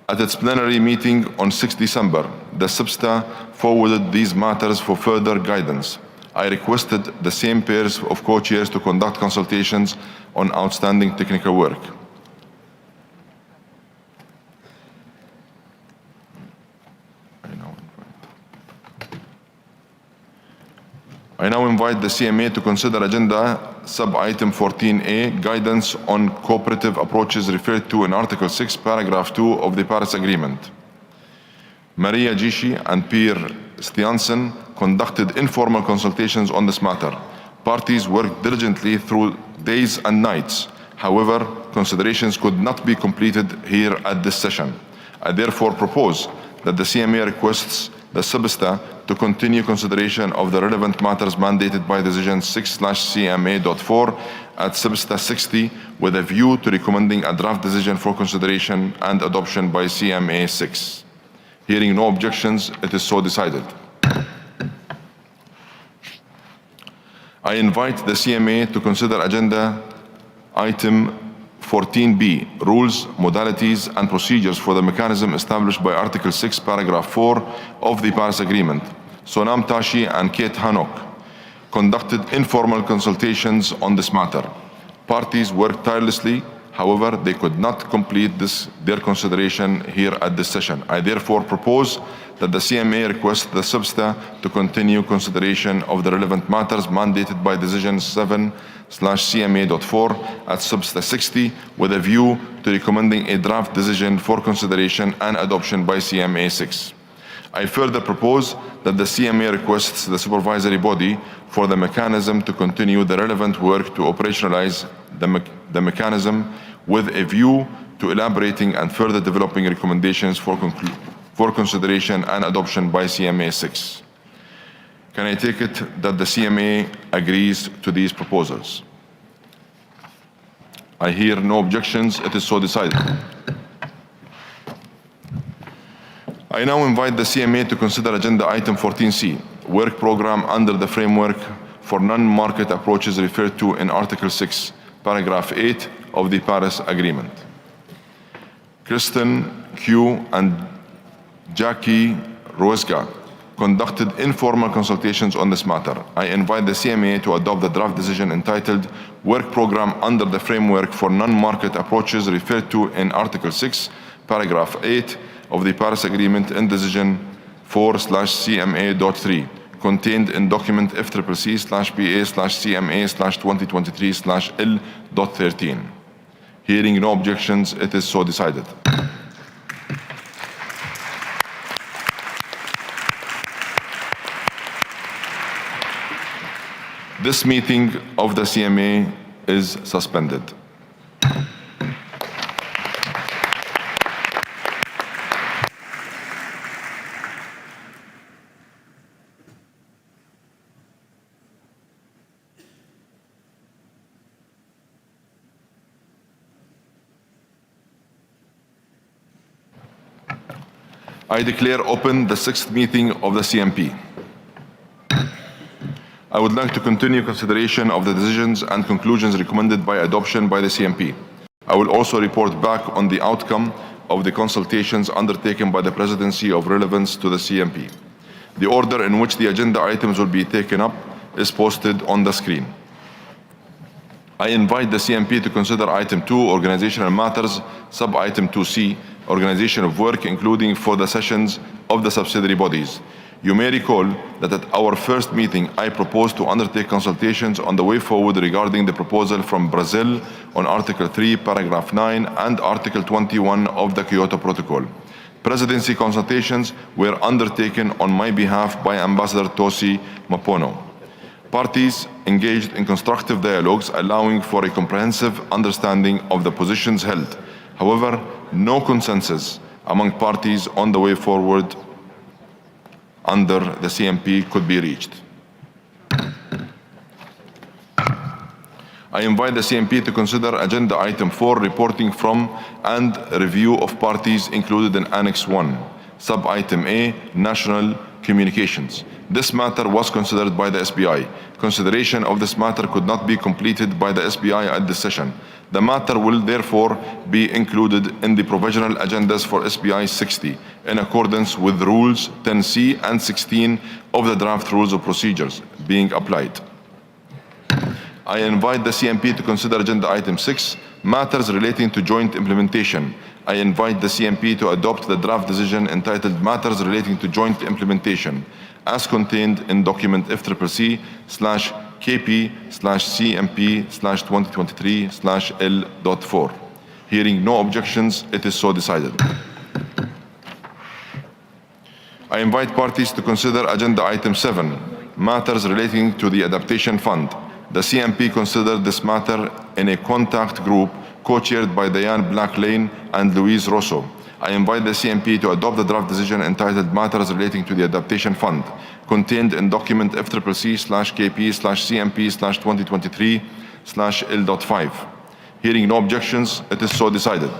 At its plenary meeting on 6 December, the SBSTA forwarded these matters for further guidance. I requested the same pairs of co-chairs to conduct consultations on outstanding technical work. I now invite the CMA to consider Agenda Sub-Item 14A, Guidance on Cooperative Approaches referred to in Article 6, Paragraph 2 of the Paris Agreement. Maria Gishi and Peer Stiansen conducted informal consultations on this matter. Parties worked diligently through days and nights. However, considerations could not be completed here at this session. I therefore propose that the CMA requests the SBSTA to continue consideration of the relevant matters mandated by Decision 6/CMA.4 at SBSTA 60 with a view to recommending a draft decision for consideration and adoption by CMA 6. Hearing no objections, it is so decided. I invite the CMA to consider Agenda Item 14B, Rules, Modalities and Procedures for the mechanism established by Article 6, Paragraph 4 of the Paris Agreement. Sonam Tashi and Kate Hanok conducted informal consultations on this matter. Parties worked tirelessly. However, they could not complete their consideration here at this session. I therefore propose that the CMA request the SBSTA to continue consideration of the relevant matters mandated by Decision 7/CMA.4 at SBSTA 60 with a view to recommending a draft decision for consideration and adoption by CMA 6. I further propose that the CMA requests the supervisory body for the mechanism to continue the relevant work to operationalize the mechanism with a view to elaborating and further developing recommendations for consideration and adoption by CMA 6. Can I take it that the CMA agrees to these proposals? I hear no objections. It is so decided. I now invite the CMA to consider Agenda Item 14C, Work Program under the Framework for Non-Market Approaches referred to in Article 6, Paragraph 8 of the Paris Agreement. Kristen Q and Jackie Roesga conducted informal consultations on this matter. I invite the CMA to adopt the draft decision entitled Work Program under the Framework for Non-Market Approaches referred to in Article 6, Paragraph 8 of the Paris Agreement in Decision 4/CMA.3, contained in document FCCC/PA/CMA/2023/L.13. Hearing no objections, it is so decided. This meeting of the CMA is suspended. I declare open the 6th meeting of the CMP. I would like to continue consideration of the decisions and conclusions recommended by adoption by the CMP. I will also report back on the outcome of the consultations undertaken by the Presidency of relevance to the CMP. The order in which the agenda items will be taken up is posted on the screen. I invite the CMP to consider Item 2, Organizational Matters, Sub-Item 2C, Organization of Work, including for the sessions of the subsidiary bodies. You may recall that at our first meeting, I proposed to undertake consultations on the way forward regarding the proposal from Brazil on Article 3, Paragraph 9, and Article 21 of the Kyoto Protocol. Presidency consultations were undertaken on my behalf by Ambassador Tosi Mapono. Parties engaged in constructive dialogues allowing for a comprehensive understanding of the positions held. However, no consensus among parties on the way forward under the CMP could be reached. I invite the CMP to consider Agenda Item 4, reporting from and review of parties included in Annex 1, Sub-Item A, National Communications. This matter was considered by the SBI. Consideration of this matter could not be completed by the SBI at this session. The matter will therefore be included in the provisional agendas for SBI 60 in accordance with Rules 10C and 16 of the Draft Rules of Procedures being applied. I invite the CMP to consider Agenda Item 6, matters relating to joint implementation. I invite the CMP to adopt the draft decision entitled Matters Relating to Joint Implementation, as contained in document FCCP/KP/CMP/2023/L.4. Hearing no objections, it is so decided. I invite parties to consider Agenda Item 7, matters relating to the Adaptation Fund. The CMP considered this matter in a contact group co-chaired by Diane Black-Lane and Louise Rosso. I invite the CMP to adopt the draft decision entitled Matters Relating to the Adaptation Fund, contained in document FCCP/KP/CMP/2023/L.5. Hearing no objections, it is so decided.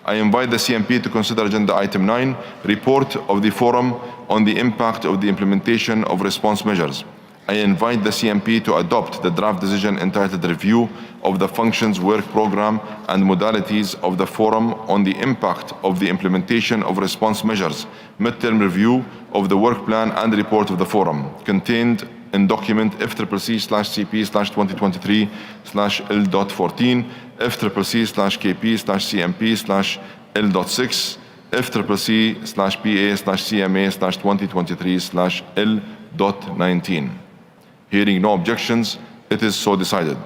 I invite the CMP to consider Agenda Item 9, report of the Forum on the impact of the implementation of response measures. I invite the CMP to adopt the draft decision entitled Review of the Functions Work Program and Modalities of the Forum on the Impact of the Implementation of Response Measures, Midterm Review of the Work Plan and Report of the Forum, contained in document FCCC/CP/2023/L.14, FCCC/KP/CMP/L.6, FCCC/PA/CMA/2023/L.19. Hearing no objections, it is so decided.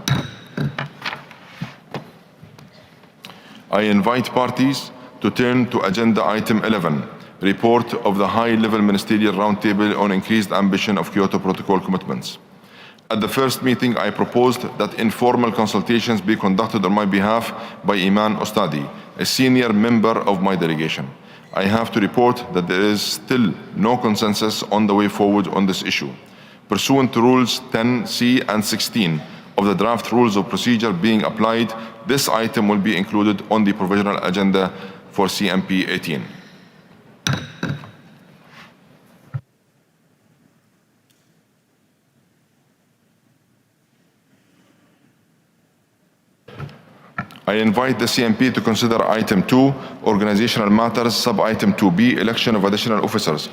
I invite parties to turn to Agenda Item 11, report of the High-Level Ministerial Roundtable on Increased Ambition of Kyoto Protocol Commitments. At the first meeting, I proposed that informal consultations be conducted on my behalf by Iman Ostadi, a senior member of my delegation. I have to report that there is still no consensus on the way forward on this issue. Pursuant to Rules 10C and 16 of the Draft Rules of Procedure being applied, this item will be included on the provisional agenda for CMP 18. I invite the CMP to consider Item 2, Organizational Matters, Sub-Item 2B, Election of Additional Officers.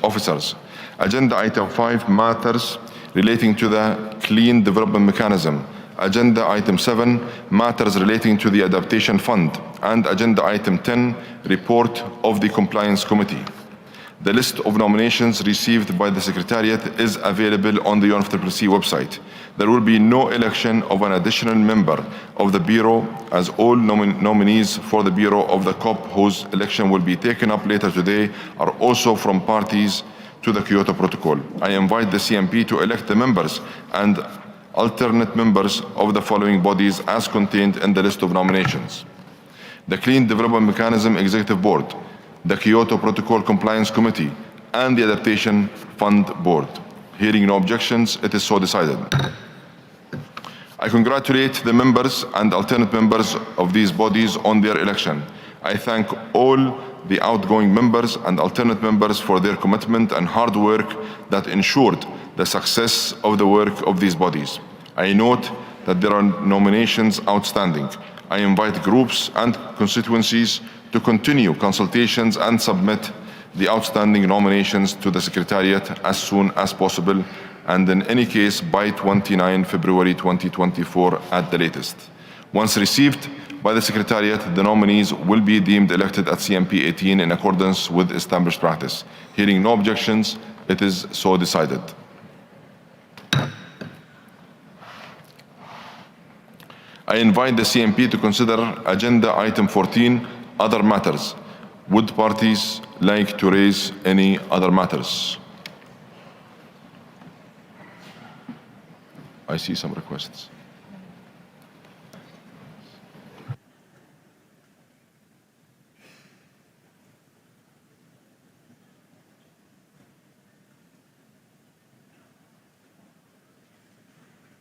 Agenda Item 5, Matters relating to the Clean Development Mechanism. Agenda Item 7, Matters relating to the Adaptation Fund. And Agenda Item 10, Report of the Compliance Committee. The list of nominations received by the Secretariat is available on the UNFCCC website. There will be no election of an additional member of the Bureau, as all nominees for the Bureau of the COP, whose election will be taken up later today, are also from parties to the Kyoto Protocol. I invite the CMP to elect the members and alternate members of the following bodies as contained in the list of nominations: the Clean Development Mechanism Executive Board, the Kyoto Protocol Compliance Committee, and the Adaptation Fund Board. Hearing no objections, it is so decided. I congratulate the members and alternate members of these bodies on their election. I thank all the outgoing members and alternate members for their commitment and hard work that ensured the success of the work of these bodies. I note that there are nominations outstanding. I invite groups and constituencies to continue consultations and submit the outstanding nominations to the Secretariat as soon as possible, and in any case by 29 February 2024 at the latest. Once received by the Secretariat, the nominees will be deemed elected at CMP 18 in accordance with established practice. Hearing no objections, it is so decided. I invite the CMP to consider Agenda Item 14, Other Matters. Would parties like to raise any other matters? I see some requests.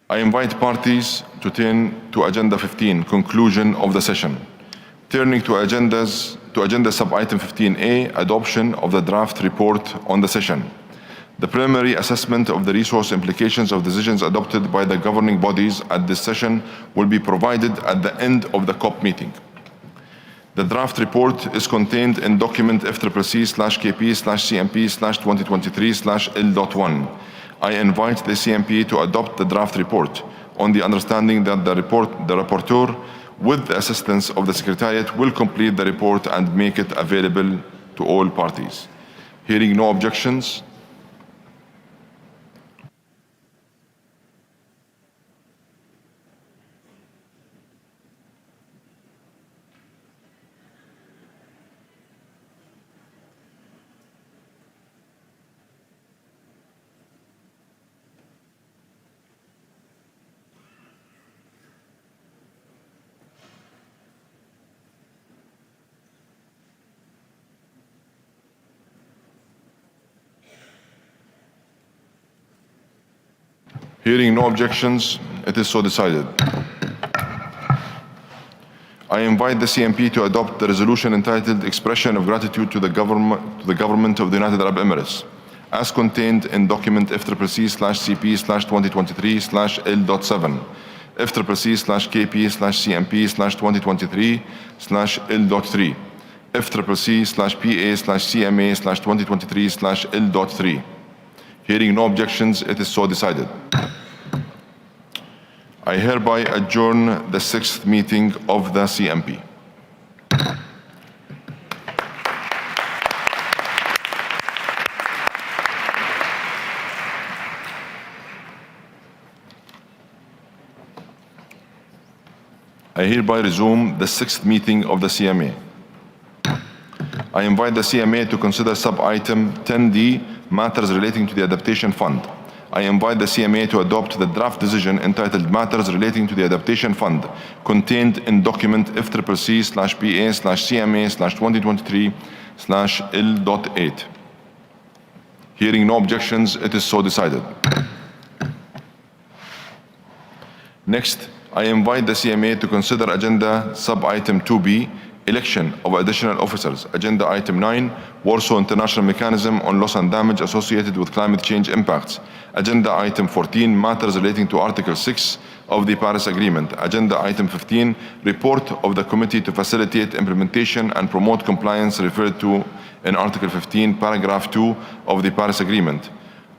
I invite parties to turn to Agenda 15, conclusion of the session. Turning to agenda sub-item 15A, adoption of the draft report on the session. The preliminary assessment of the resource implications of decisions adopted by the governing bodies at this session will be provided at the end of the COP meeting. The draft report is contained in document FCCP/KP/CMP/2023/L.1. I invite the CMP to adopt the draft report on the understanding that the rapporteur, with the assistance of the Secretariat, will complete the report and make it available to all parties. Hearing no objections, it is so decided. I invite the CMP to adopt the resolution entitled Expression of Gratitude to the Government of the United Arab Emirates, as contained in document FCCP/CP/2023/L.7, FCCP/KP/CMP/2023/L.3, FCCP/PA/CMA/2023/L.3. Hearing no objections, it is so decided. I hereby adjourn the 6th meeting of the CMP. I hereby resume the 6th meeting of the CMA. I invite the CMA to consider sub-item 10D, matters relating to the Adaptation Fund. I invite the CMA to adopt the draft decision entitled Matters Relating to the Adaptation Fund, contained in document FCCP/PA/CMA/2023/L.8. Hearing no objections, it is so decided. Next, I invite the CMA to consider agenda sub-item 2B, election of additional officers. Agenda item 9, Warsaw International Mechanism on Loss and Damage Associated with Climate Change Impacts. Agenda item 14, matters relating to Article 6 of the Paris Agreement. Agenda item 15, report of the Committee to Facilitate Implementation and Promote Compliance referred to in Article 15, paragraph 2 of the Paris Agreement.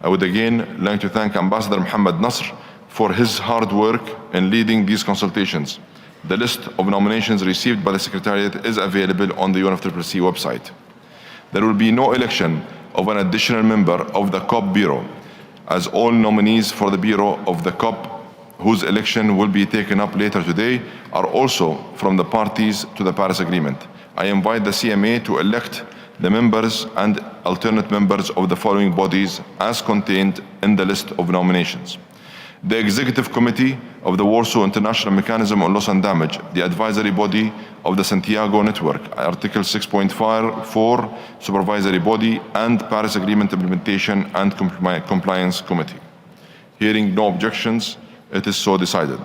I would again like to thank Ambassador Mohammed Nasr for his hard work in leading these consultations. The list of nominations received by the Secretariat is available on the UNFCCC website. There will be no election of an additional member of the COP Bureau, as all nominees for the Bureau of the COP, whose election will be taken up later today, are also from the parties to the Paris Agreement. I invite the CMA to elect the members and alternate members of the following bodies as contained in the list of nominations. The Executive Committee of the Warsaw International Mechanism on Loss and Damage, the advisory body of the Santiago Network, Article 6.4 supervisory body, and Paris Agreement Implementation and Compliance Committee. Hearing no objections, it is so decided.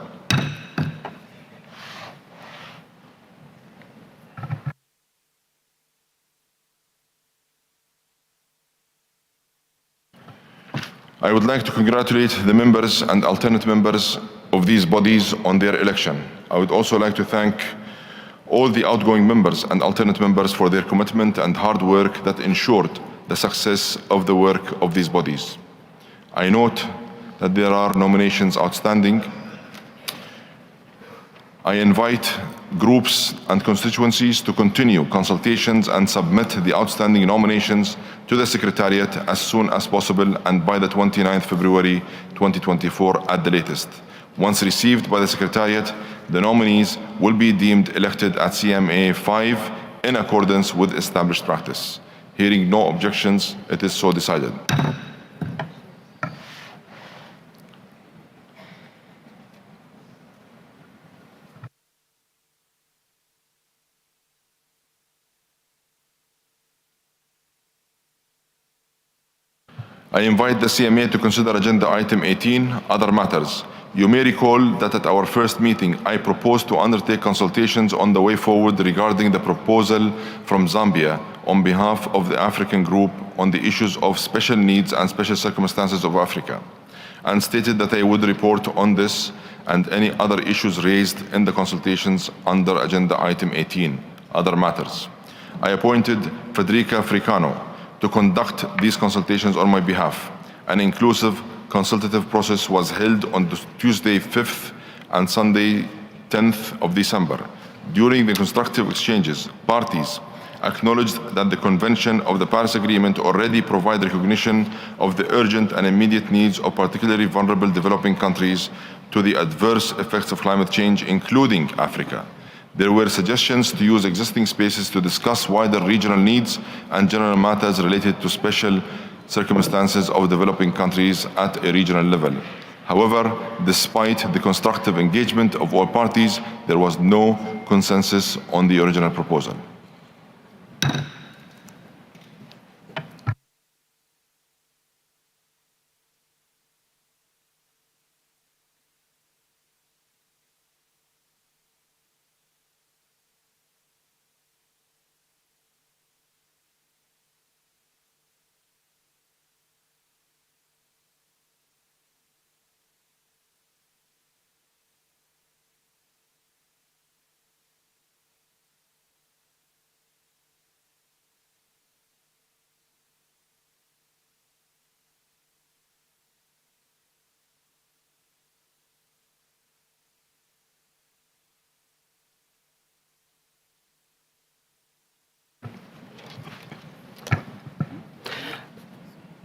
I would like to congratulate the members and alternate members of these bodies on their election. I would also like to thank all the outgoing members and alternate members for their commitment and hard work that ensured the success of the work of these bodies. I note that there are nominations outstanding. I invite groups and constituencies to continue consultations and submit the outstanding nominations to the Secretariat as soon as possible and by the 29th February 2024 at the latest. Once received by the Secretariat, the nominees will be deemed elected at CMA 5 in accordance with established practice. Hearing no objections, it is so decided. I invite the CMA to consider Agenda Item 18, Other Matters. You may recall that at our first meeting, I proposed to undertake consultations on the way forward regarding the proposal from Zambia on behalf of the African Group on the issues of special needs and special circumstances of Africa, and stated that I would report on this and any other issues raised in the consultations under Agenda Item 18, Other Matters. I appointed Federica Fricano to conduct these consultations on my behalf. An inclusive consultative process was held on Tuesday 5th and Sunday 10th of December. During the constructive exchanges, parties acknowledged that the Convention of the Paris Agreement already provides recognition of the urgent and immediate needs of particularly vulnerable developing countries to the adverse effects of climate change, including Africa. There were suggestions to use existing spaces to discuss wider regional needs and general matters related to special circumstances of developing countries at a regional level. However, despite the constructive engagement of all parties, there was no consensus on the original proposal.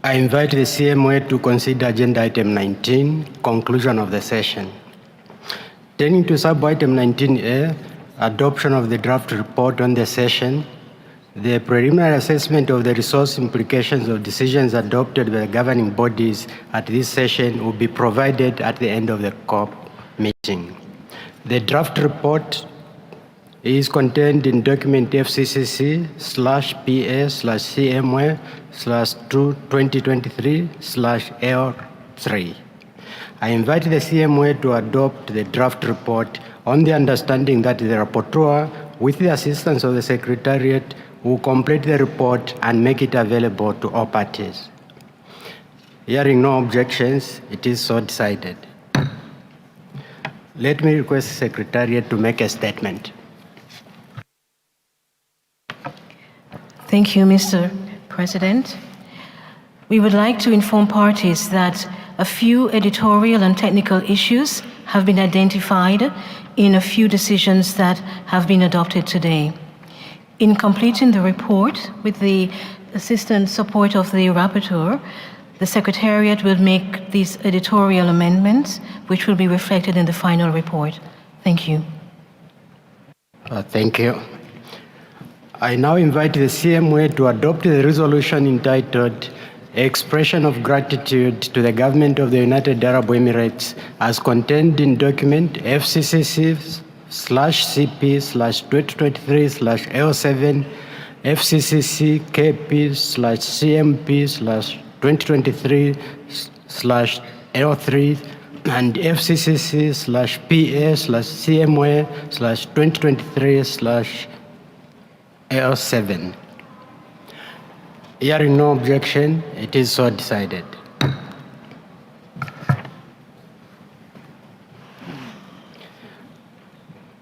I invite the CMA to consider Agenda Item 19, conclusion of the session. Turning to Sub-Item 19A, adoption of the draft report on the session, the preliminary assessment of the resource implications of decisions adopted by the governing bodies at this session will be provided at the end of the COP meeting. The draft report is contained in document FCCC/PA/CMA/2023/L3. I invite the CMA to adopt the draft report on the understanding that the rapporteur, with the assistance of the Secretariat, will complete the report and make it available to all parties. Hearing no objections, it is so decided. Let me request the Secretariat to make a statement.
Thank you, Mr. President. We would like to inform parties that a few editorial and technical issues have been identified in a few decisions that have been adopted today. In completing the report with the assistant support of the rapporteur, the Secretariat will make these editorial amendments, which will be reflected in the final report. Thank you.
Thank you. I now invite the CMA to adopt the resolution entitled Expression of Gratitude to the Government of the United Arab Emirates as contained in document FCCC/CP/2023/L7 FCCC/KP/CMP/2023/L3 and FCCC/PA/CMA/2023/L7. Hearing no objection, it is so decided.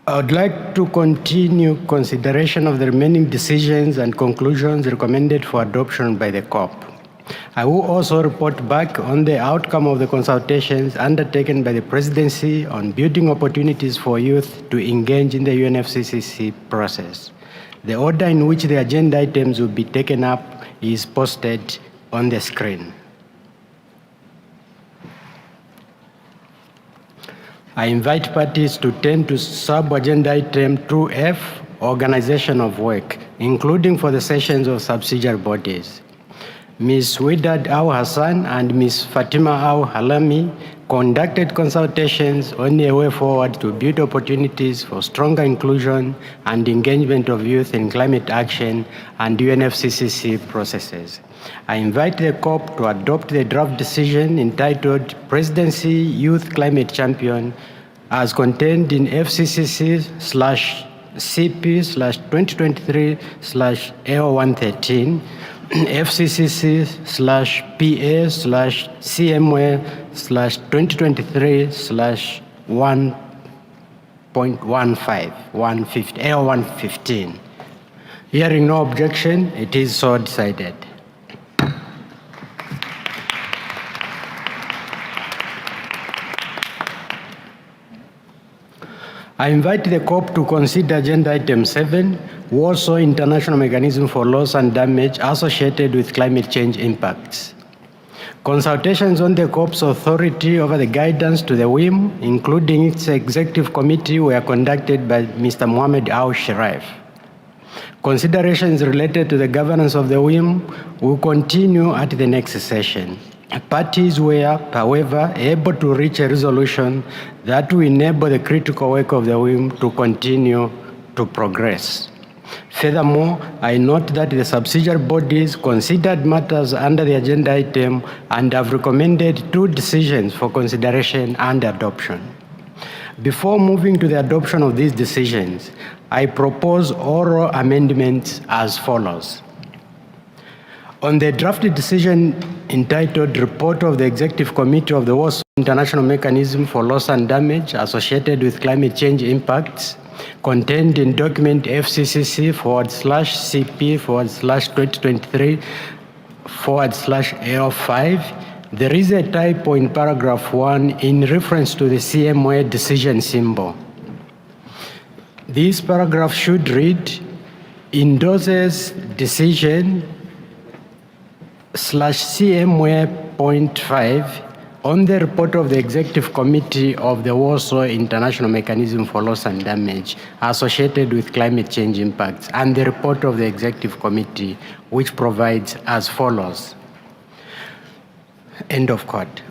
I would like to continue consideration of the remaining decisions and conclusions recommended for adoption by the COP. I will also report back on the outcome of the consultations undertaken by the Presidency on building opportunities for youth to engage in the UNFCCC process. The order in which the agenda items will be taken up is posted on the screen. I invite parties to turn to sub-agenda item 2F, Organization of Work. including for the sessions of subsidiary bodies. Ms. Widad Aw Hassan and Ms. Fatima Aw Halami conducted consultations on a way forward to build opportunities for stronger inclusion and engagement of youth in climate action and UNFCCC processes. I invite the COP to adopt the draft decision entitled Presidency Youth Climate Champion as contained in FCCC/CP/2023/AO113, FCCC/PA/CMA/2023/1.15, AO115. Hearing no objection, it is so decided. I invite the COP to consider Agenda Item 7, Warsaw International Mechanism for Loss and Damage associated with climate change impacts. Consultations on the COP's authority over the guidance to the WIM, including its executive committee, were conducted by Mr. Mohamed Al Sharif. Considerations related to the governance of the WIM will continue at the next session. Parties were, however, able to reach a resolution that will enable the critical work of the WIM to continue to progress. Furthermore, I note that the subsidiary bodies considered matters under the agenda item and have recommended 2 decisions for consideration and adoption. Before moving to the adoption of these decisions, I propose oral amendments as follows. On the drafted decision entitled Report of the Executive Committee of the Warsaw International Mechanism for Loss and Damage associated with climate change impacts, contained in document FCCC/CP/2023/AO5, there is a typo in paragraph 1 in reference to the CMA decision symbol. This paragraph should read, endorses decision /CMA.5 on the report of the Executive Committee of the Warsaw International Mechanism for Loss and Damage associated with climate change impacts, and the report of the Executive Committee, which provides as follows. End of quote.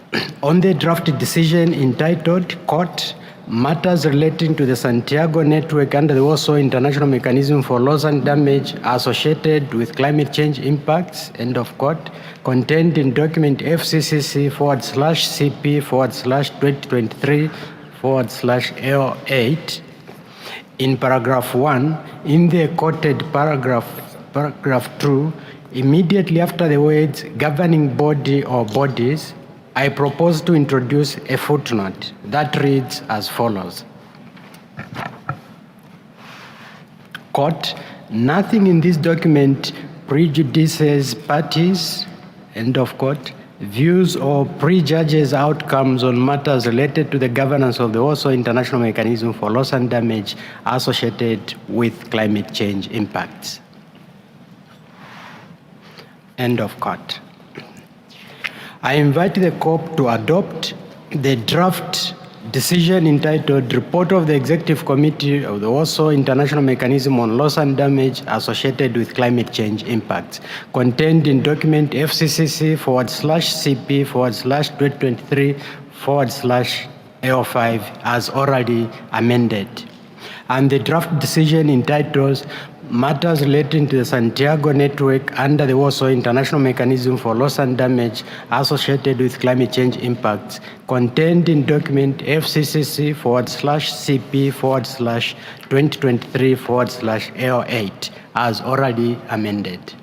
On the drafted decision entitled Court, Matters relating to the Santiago network under the Warsaw International Mechanism for Loss and Damage associated with climate change impacts, end of quote, contained in document FCCC/CP/2023/AO8. In paragraph 1, in the quoted paragraph 2, immediately after the words governing body or bodies, I propose to introduce a footnote that reads as follows. Quote, nothing in this document prejudices parties, end of quote, views or prejudges outcomes on matters related to the governance of the Warsaw International Mechanism for Loss and Damage associated with climate change impacts. End of quote. I invite the COP to adopt the draft decision entitled Report of the Executive Committee of the Warsaw International Mechanism on Loss and Damage associated with climate change impacts, contained in document FCCC/CP/2023/AO5 as orally amended, and the draft decision entitled Matters relating to the Santiago network under the Warsaw International Mechanism for Loss and Damage associated with climate change impacts, contained in document FCCC/CP/2023/AO8 as orally amended.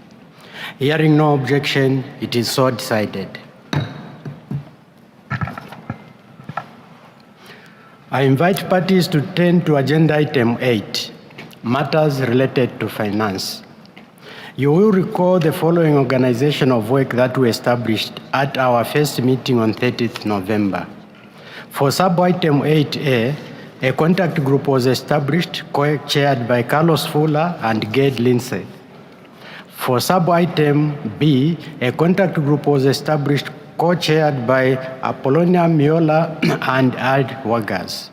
Hearing no objection, it is so decided. I invite parties to turn to agenda item 8. Matters related to finance. You will recall the following organization of work that we established at our first meeting on 30th November. For sub-item 8A, a contact group was established, chaired by Carlos Fuller and Gade Lindsay. For sub-item B, a contact group was established, co-chaired by Apollonia Miola and Ad Wagas.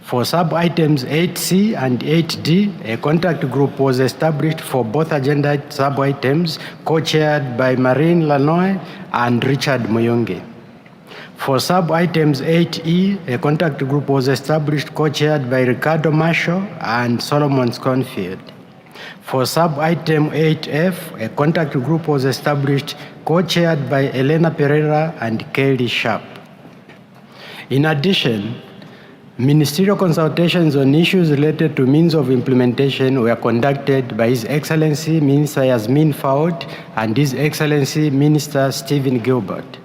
For sub-items 8C and 8D, a contact group was established for both agenda sub-items, co-chaired by Marine Leone and Richard Muyonge. For sub-items 8E, a contact group was established co-chaired by Ricardo Marshall and Solomon Sconfield. For sub-item 8F, a contact group was established co-chaired by Elena Pereira and Kelly Sharp. In addition, ministerial consultations on issues related to means of implementation were conducted by His Excellency Minister Yasmin Faud and His Excellency Minister Stephen Gilbert.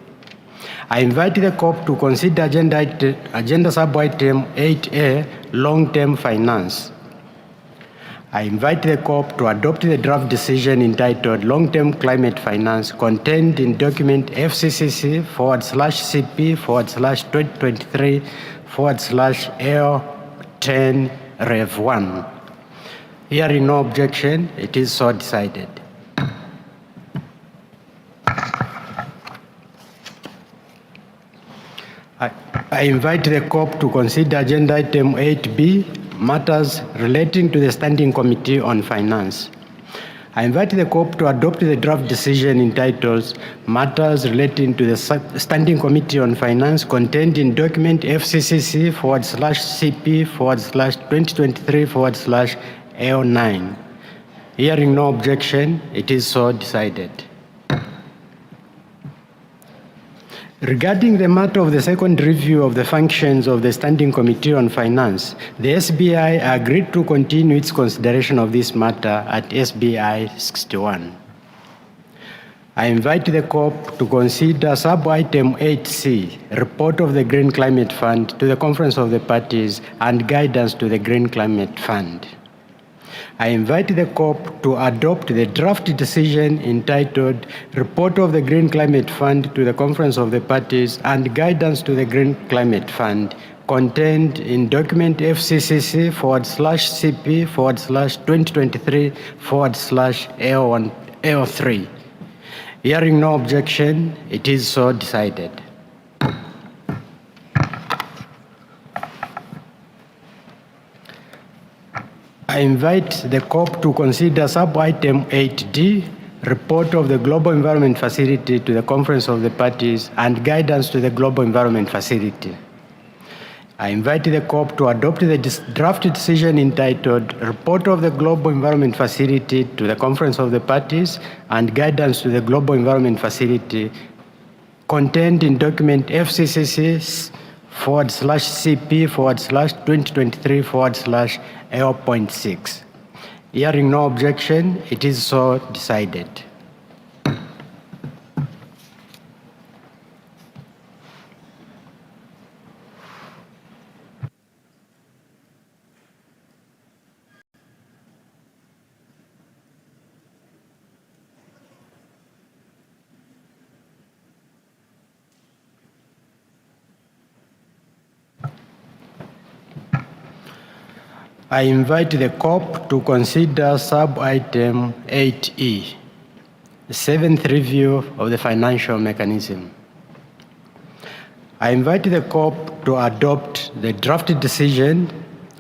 I invite the COP to consider agenda sub-item 8A, long-term finance. I invite the COP to adopt the draft decision entitled Long-Term Climate Finance contained in document FCCC/CP/2023/L10 Rev 1. Hearing no objection, it is so decided. I invite the COP to consider agenda item 8B, matters relating to the Standing Committee on Finance. I invite the COP to adopt the draft decision entitled Matters Relating to the Standing Committee on Finance contained in document FCCC/CP/2023/L9. Hearing no objection, it is so decided. Regarding the matter of the second review of the functions of the Standing Committee on Finance, the SBI agreed to continue its consideration of this matter at SBI 61. I invite the COP to consider sub-item 8C, report of the Green Climate Fund to the Conference of the Parties and guidance to the Green Climate Fund. I invite the COP to adopt the draft decision entitled Report of the Green Climate Fund to the Conference of the Parties and Guidance to the Green Climate Fund contained in document FCCC/CP/2023/L3. Hearing no objection, it is so decided. I invite the COP to consider sub-item 8D, report of the Global Environment Facility to the Conference of the Parties and guidance to the Global Environment Facility. I invite the COP to adopt the draft decision entitled Report of the Global Environment Facility to the Conference of the Parties and guidance to the Global Environment Facility contained in document FCCC/CP/2023/L.6. Hearing no objection, it is so decided. I invite the COP to consider sub-item 8E, the seventh review of the financial mechanism. I invite the COP to adopt the draft decision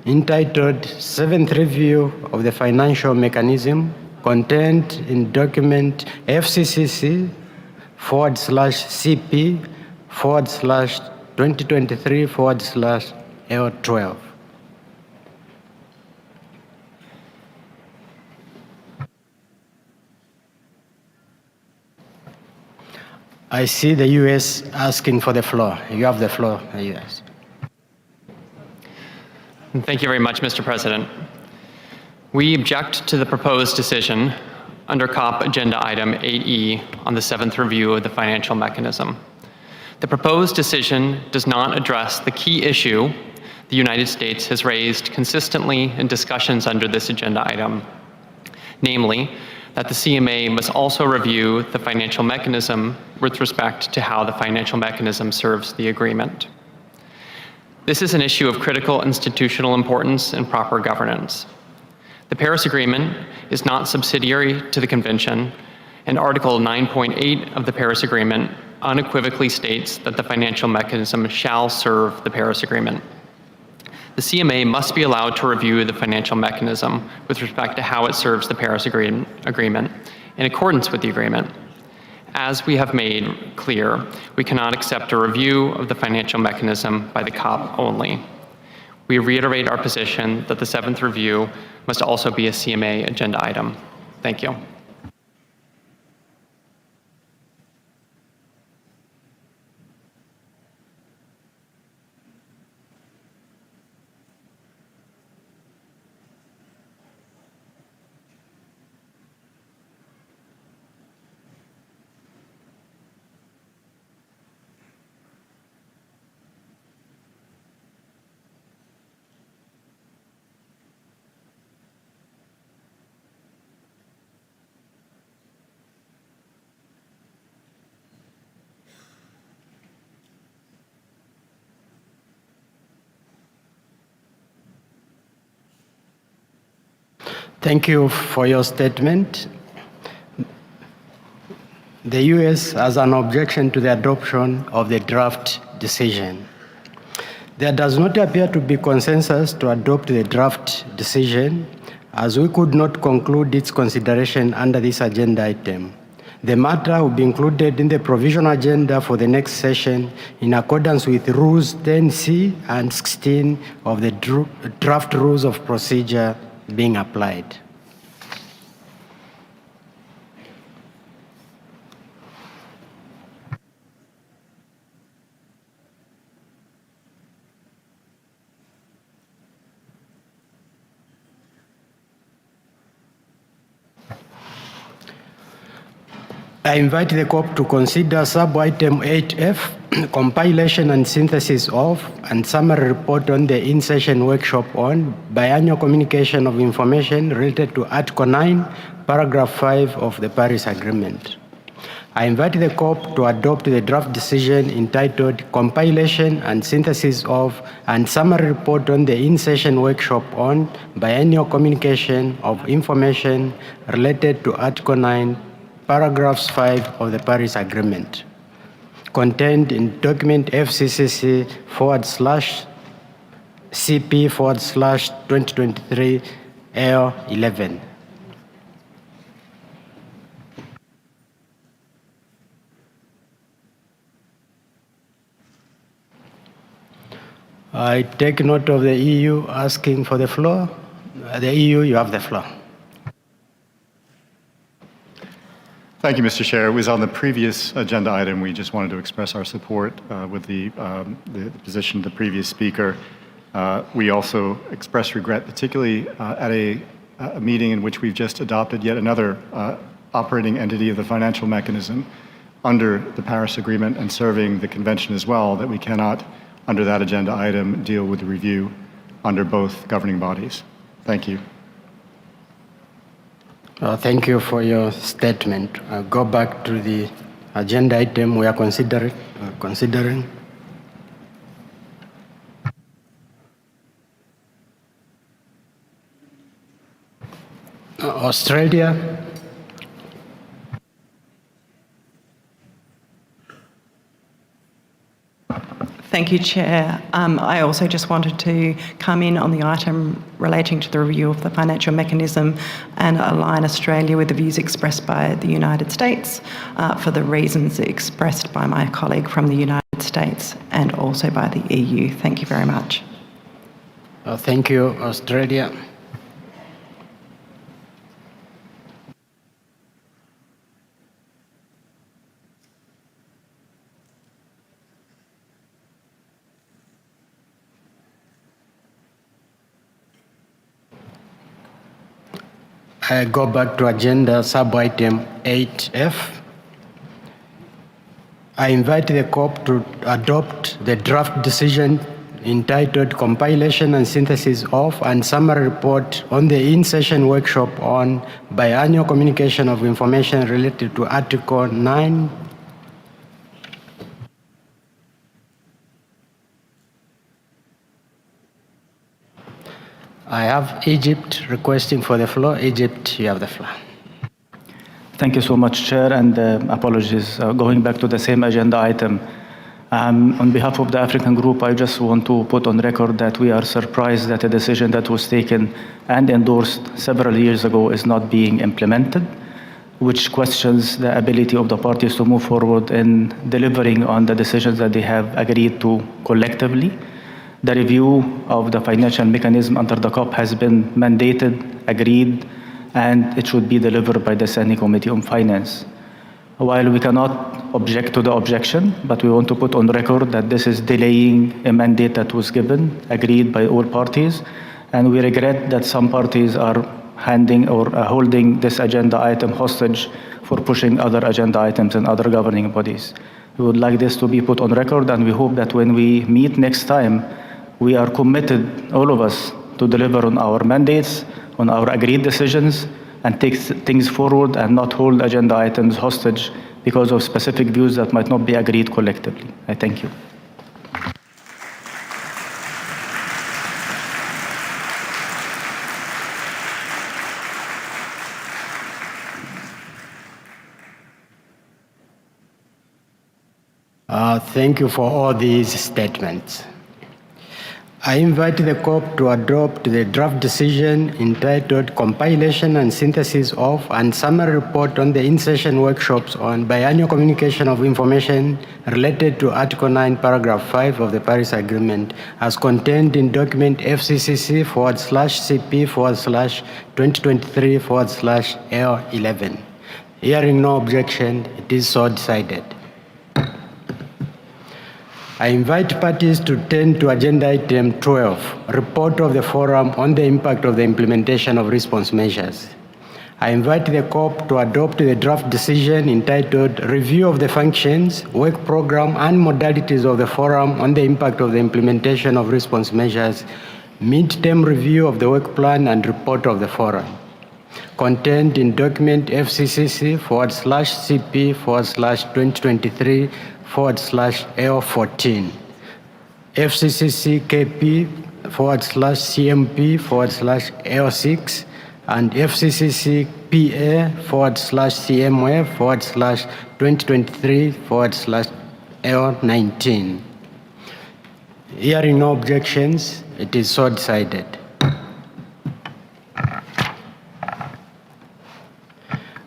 entitled Seventh Review of the Financial Mechanism contained in document FCCC/CP/2023/L12. I see the U.S. asking for the floor. You have the floor, U.S.
Thank you very much, Mr. President. We object to the proposed decision under COP Agenda Item 8E on the seventh review of the financial mechanism. The proposed decision does not address the key issue the United States has raised consistently in discussions under this agenda item, namely, that the CMA must also review the financial mechanism with respect to how the financial mechanism serves the agreement. This is an issue of critical institutional importance and proper governance. The Paris Agreement is not subsidiary to the Convention, and Article 9.8 of the Paris Agreement unequivocally states that the financial mechanism shall serve the Paris Agreement. The CMA must be allowed to review the financial mechanism with respect to how it serves the Paris Agreement in accordance with the agreement. As we have made clear, we cannot accept a review of the financial mechanism by the COP only. We reiterate our position that the 7th review must also be a CMA agenda item. Thank you.
Thank you for your statement. The U.S. has an objection to the adoption of the draft decision. There does not appear to be consensus to adopt the draft decision, as we could not conclude its consideration under this agenda item. The matter will be included in the provisional agenda for the next session in accordance with Rules 10C and 16 of the draft Rules of Procedure being applied. I invite the COP to consider sub-item 8F, compilation and synthesis of, and summary report on the in-session workshop on biannual communication of information related to Article 9, Paragraph 5 of the Paris Agreement. I invite the COP to adopt the draft decision entitled Compilation and Synthesis of, and Summary Report on the in-session workshop on biannual communication of information related to Article 9, Paragraphs 5 of the Paris Agreement, contained in document FCCC/CP/2023 L11. I take note of the EU asking for the floor. The EU, you have the floor.
Thank you, Mr. Chair. It was on the previous agenda item. We just wanted to express our support with the position of the previous speaker. We also express regret, particularly at a meeting in which we've just adopted yet another operating entity of the financial mechanism under the Paris Agreement and serving the convention as well, that we cannot, under that agenda item, deal with the review under both governing bodies. Thank you.
Thank you for your statement. I'll go back to the agenda item we are considering. Australia.
Thank you, Chair. I also just wanted to come in on the item relating to the review of the financial mechanism and align Australia with the views expressed by the United States for the reasons expressed by my colleague from the United States and also by the EU. Thank you very much.
Thank you, Australia. I go back to agenda sub-item 8F. I invite the COP to adopt the draft decision entitled Compilation and Synthesis of and Summary Report on the in-session workshop on biannual communication of information related to Article 9. I have Egypt requesting for the floor. Egypt, you have the floor.
Thank you so much, Chair, and apologies. Going back to the same agenda item,
On behalf of the African group, I just want to put on record that we are surprised that a decision that was taken and endorsed several years ago is not being implemented, which questions the ability of the parties to move forward in delivering on the decisions that they have agreed to collectively. The review of the financial mechanism under the COP has been mandated, agreed, and it should be delivered by the Standing Committee on Finance. While we cannot object to the objection, but we want to put on record that this is delaying a mandate that was given, agreed by all parties, and we regret that some parties are handing or holding this agenda item hostage for pushing other agenda items and other governing bodies. We would like this to be put on record, and we hope that when we meet next time, we are committed, all of us, to deliver on our mandates, on our agreed decisions, and take things forward and not hold agenda items hostage because of specific views that might not be agreed collectively. I thank you.
Thank you for all these statements. I invite the COP to adopt the draft decision entitled Compilation and Synthesis of and Summary Report on the in-session workshops on biannual communication of information related to Article 9, Paragraph 5 of the Paris Agreement as contained in document FCCC/CP/2023/L11. Hearing no objection, it is so decided. I invite parties to turn to agenda item 12, report of the forum on the impact of the implementation of response measures. I invite the COP to adopt the draft decision entitled Review of the Functions, Work Program and Modalities of the Forum on the Impact of the Implementation of Response Measures, Mid-Term Review of the Work Plan and Report of the Forum, contained in document FCCC/CP/2023/L14, FCCC/KP/CMP/L6, and FCCC/PA/CMF/2023/L19. Hearing no objections, it is so decided.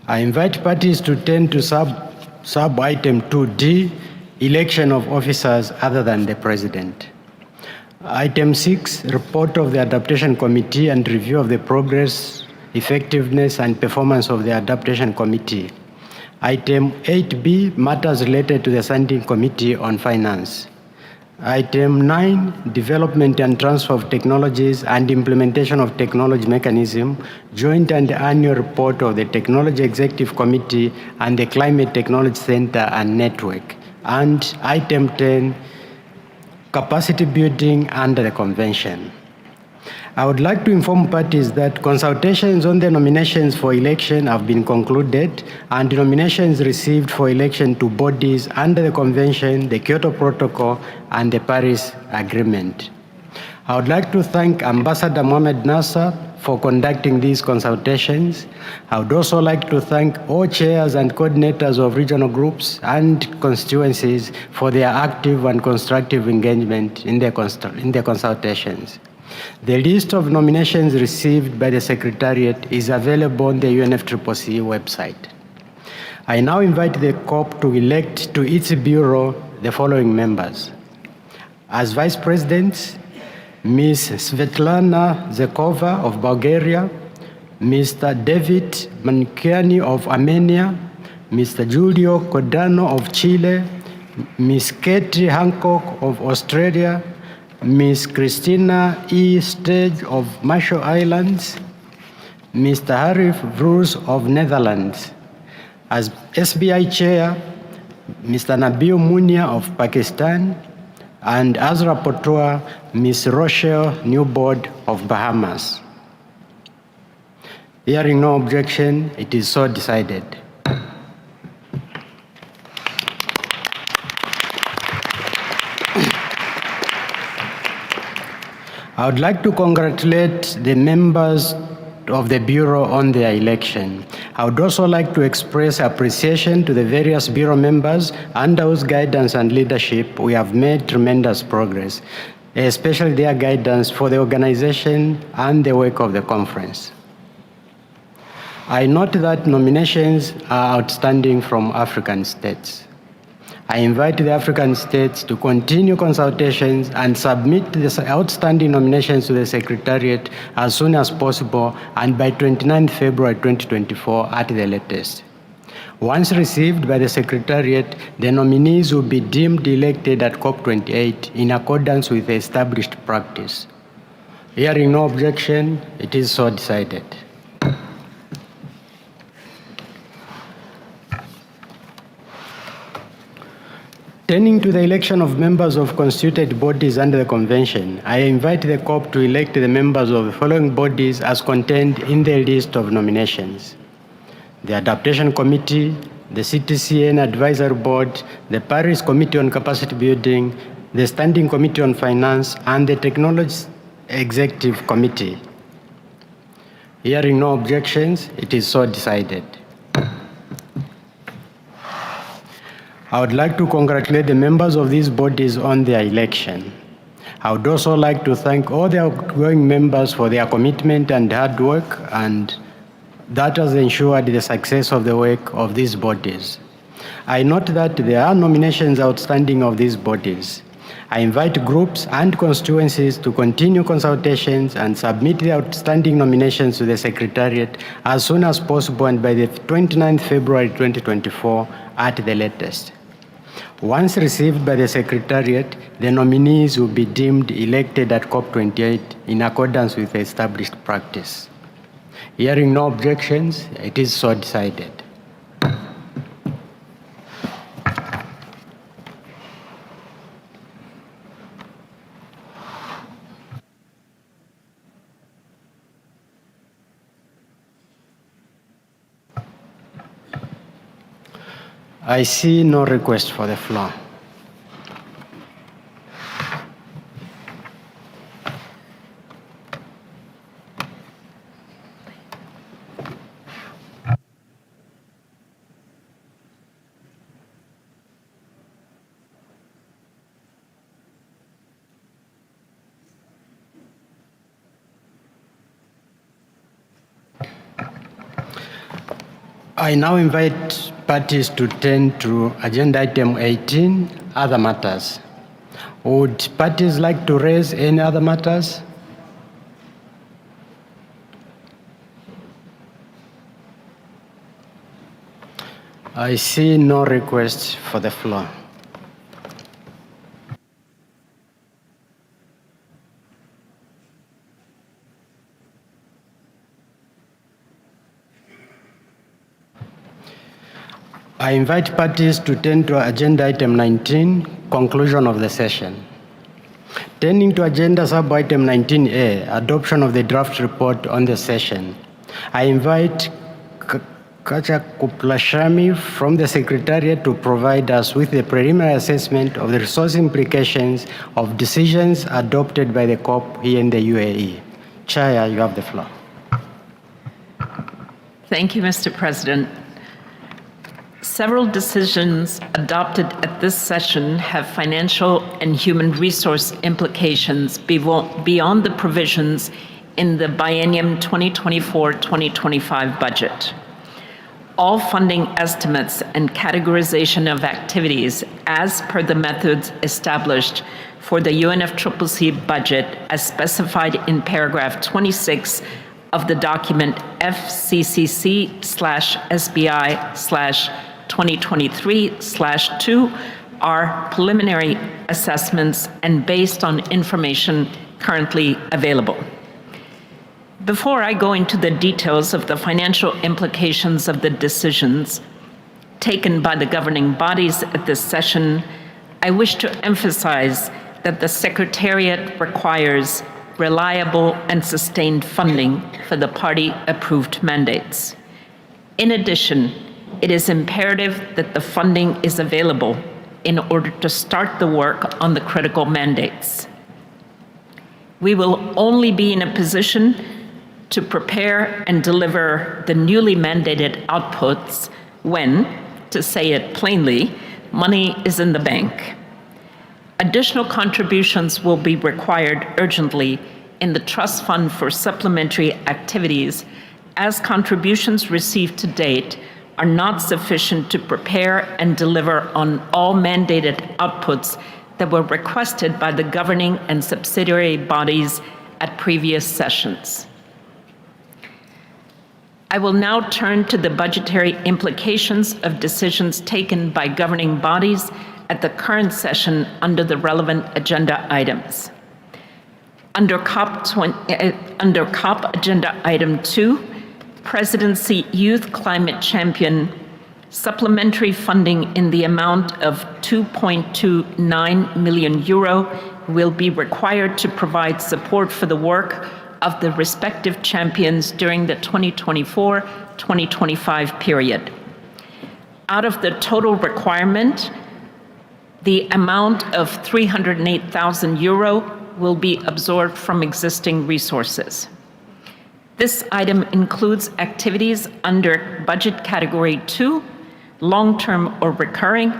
I invite parties to turn to sub-item 2D, election of officers other than the President. Item 6, report of the Adaptation Committee and review of the progress, effectiveness, and performance of the Adaptation Committee. Item 8B, matters related to the Standing Committee on Finance. Item 9, development and transfer of technologies and implementation of technology mechanism, joint and annual report of the Technology Executive Committee and the Climate Technology Center and Network. And item 10, capacity building under the convention. I would like to inform parties that consultations on the nominations for election have been concluded, and nominations received for election to bodies under the convention, the Kyoto Protocol, and the Paris Agreement. I would like to thank Ambassador Mohamed Nasser for conducting these consultations. I would also like to thank all chairs and coordinators of regional groups and constituencies for their active and constructive engagement in the consultations. The list of nominations received by the Secretariat is available on the UNFCCC website. I now invite the COP to elect to its bureau the following members. As Vice Presidents, Ms. Svetlana Zekova of Bulgaria, Mr. David Mankiani of Armenia, Mr. Julio Codano of Chile, Ms. Katie Hancock of Australia, Ms. Christina E. Stage of Marshall Islands, Mr. Harif Vroes of Netherlands. As SBI Chair, Mr. Nabil Munia of Pakistan, and as Rapporteur, Ms. Rochelle Newbold of Bahamas. Hearing no objection, it is so decided. I would like to congratulate the members of the Bureau on their election. I would also like to express appreciation to the various Bureau members under whose guidance and leadership we have made tremendous progress, especially their guidance for the organization and the work of the conference. I note that nominations are outstanding from African states. I invite the African states to continue consultations and submit the outstanding nominations to the Secretariat as soon as possible and by 29 February 2024 at the latest. Once received by the Secretariat, the nominees will be deemed elected at COP28 in accordance with the established practice. Hearing no objection, it is so decided. Turning to the election of members of constituted bodies under the Convention, I invite the COP to elect the members of the following bodies as contained in the list of nominations: the Adaptation Committee, the CTCN Advisory Board, the Paris Committee on Capacity Building, the Standing Committee on Finance, and the Technology Executive Committee. Hearing no objections, it is so decided. I would like to congratulate the members of these bodies on their election. I would also like to thank all the outgoing members for their commitment and hard work, and that has ensured the success of the work of these bodies. I note that there are nominations outstanding of these bodies. I invite groups and constituencies to continue consultations and submit the outstanding nominations to the Secretariat as soon as possible and by the 29th February 2024 at the latest. Once received by the Secretariat, the nominees will be deemed elected at COP28 in accordance with the established practice. Hearing no objections, it is so decided. I see no request for the floor. I now invite parties to turn to agenda item 18, other matters. Would parties like to raise any other matters? I see no request for the floor. I invite parties to turn to agenda item 19, conclusion of the session. Turning to agenda sub-item 19A, adoption of the draft report on the session. I invite Kacha Kuplashami from the Secretariat to provide us with the preliminary assessment of the resource implications of decisions adopted by the COP here in the UAE. Chair, you have the floor.
Thank you, Mr. President. Several decisions adopted at this session have financial and human resource implications beyond the provisions in the biennium 2024-2025 budget. All funding estimates and categorization of activities as per the methods established for the UNFCCC budget as specified in paragraph 26 of the document FCCC/SBI/2023/2 are preliminary assessments and based on information currently available. Before I go into the details of the financial implications of the decisions taken by the governing bodies at this session, I wish to emphasize that the Secretariat requires reliable and sustained funding for the party-approved mandates. In addition, it is imperative that the funding is available in order to start the work on the critical mandates. We will only be in a position to prepare and deliver the newly mandated outputs when, to say it plainly, money is in the bank. Additional contributions will be required urgently in the Trust Fund for supplementary activities, as contributions received to date are not sufficient to prepare and deliver on all mandated outputs that were requested by the governing and subsidiary bodies at previous sessions. I will now turn to the budgetary implications of decisions taken by governing bodies at the current session under the relevant agenda items. Under COP Agenda Item 2, Presidency Youth Climate Champion, supplementary funding in the amount of €2.29 million will be required to provide support for the work of the respective champions during the 2024-2025 period. Out of the total requirement, the amount of €308,000 will be absorbed from existing resources. This item includes activities under Budget Category 2, long-term or recurring,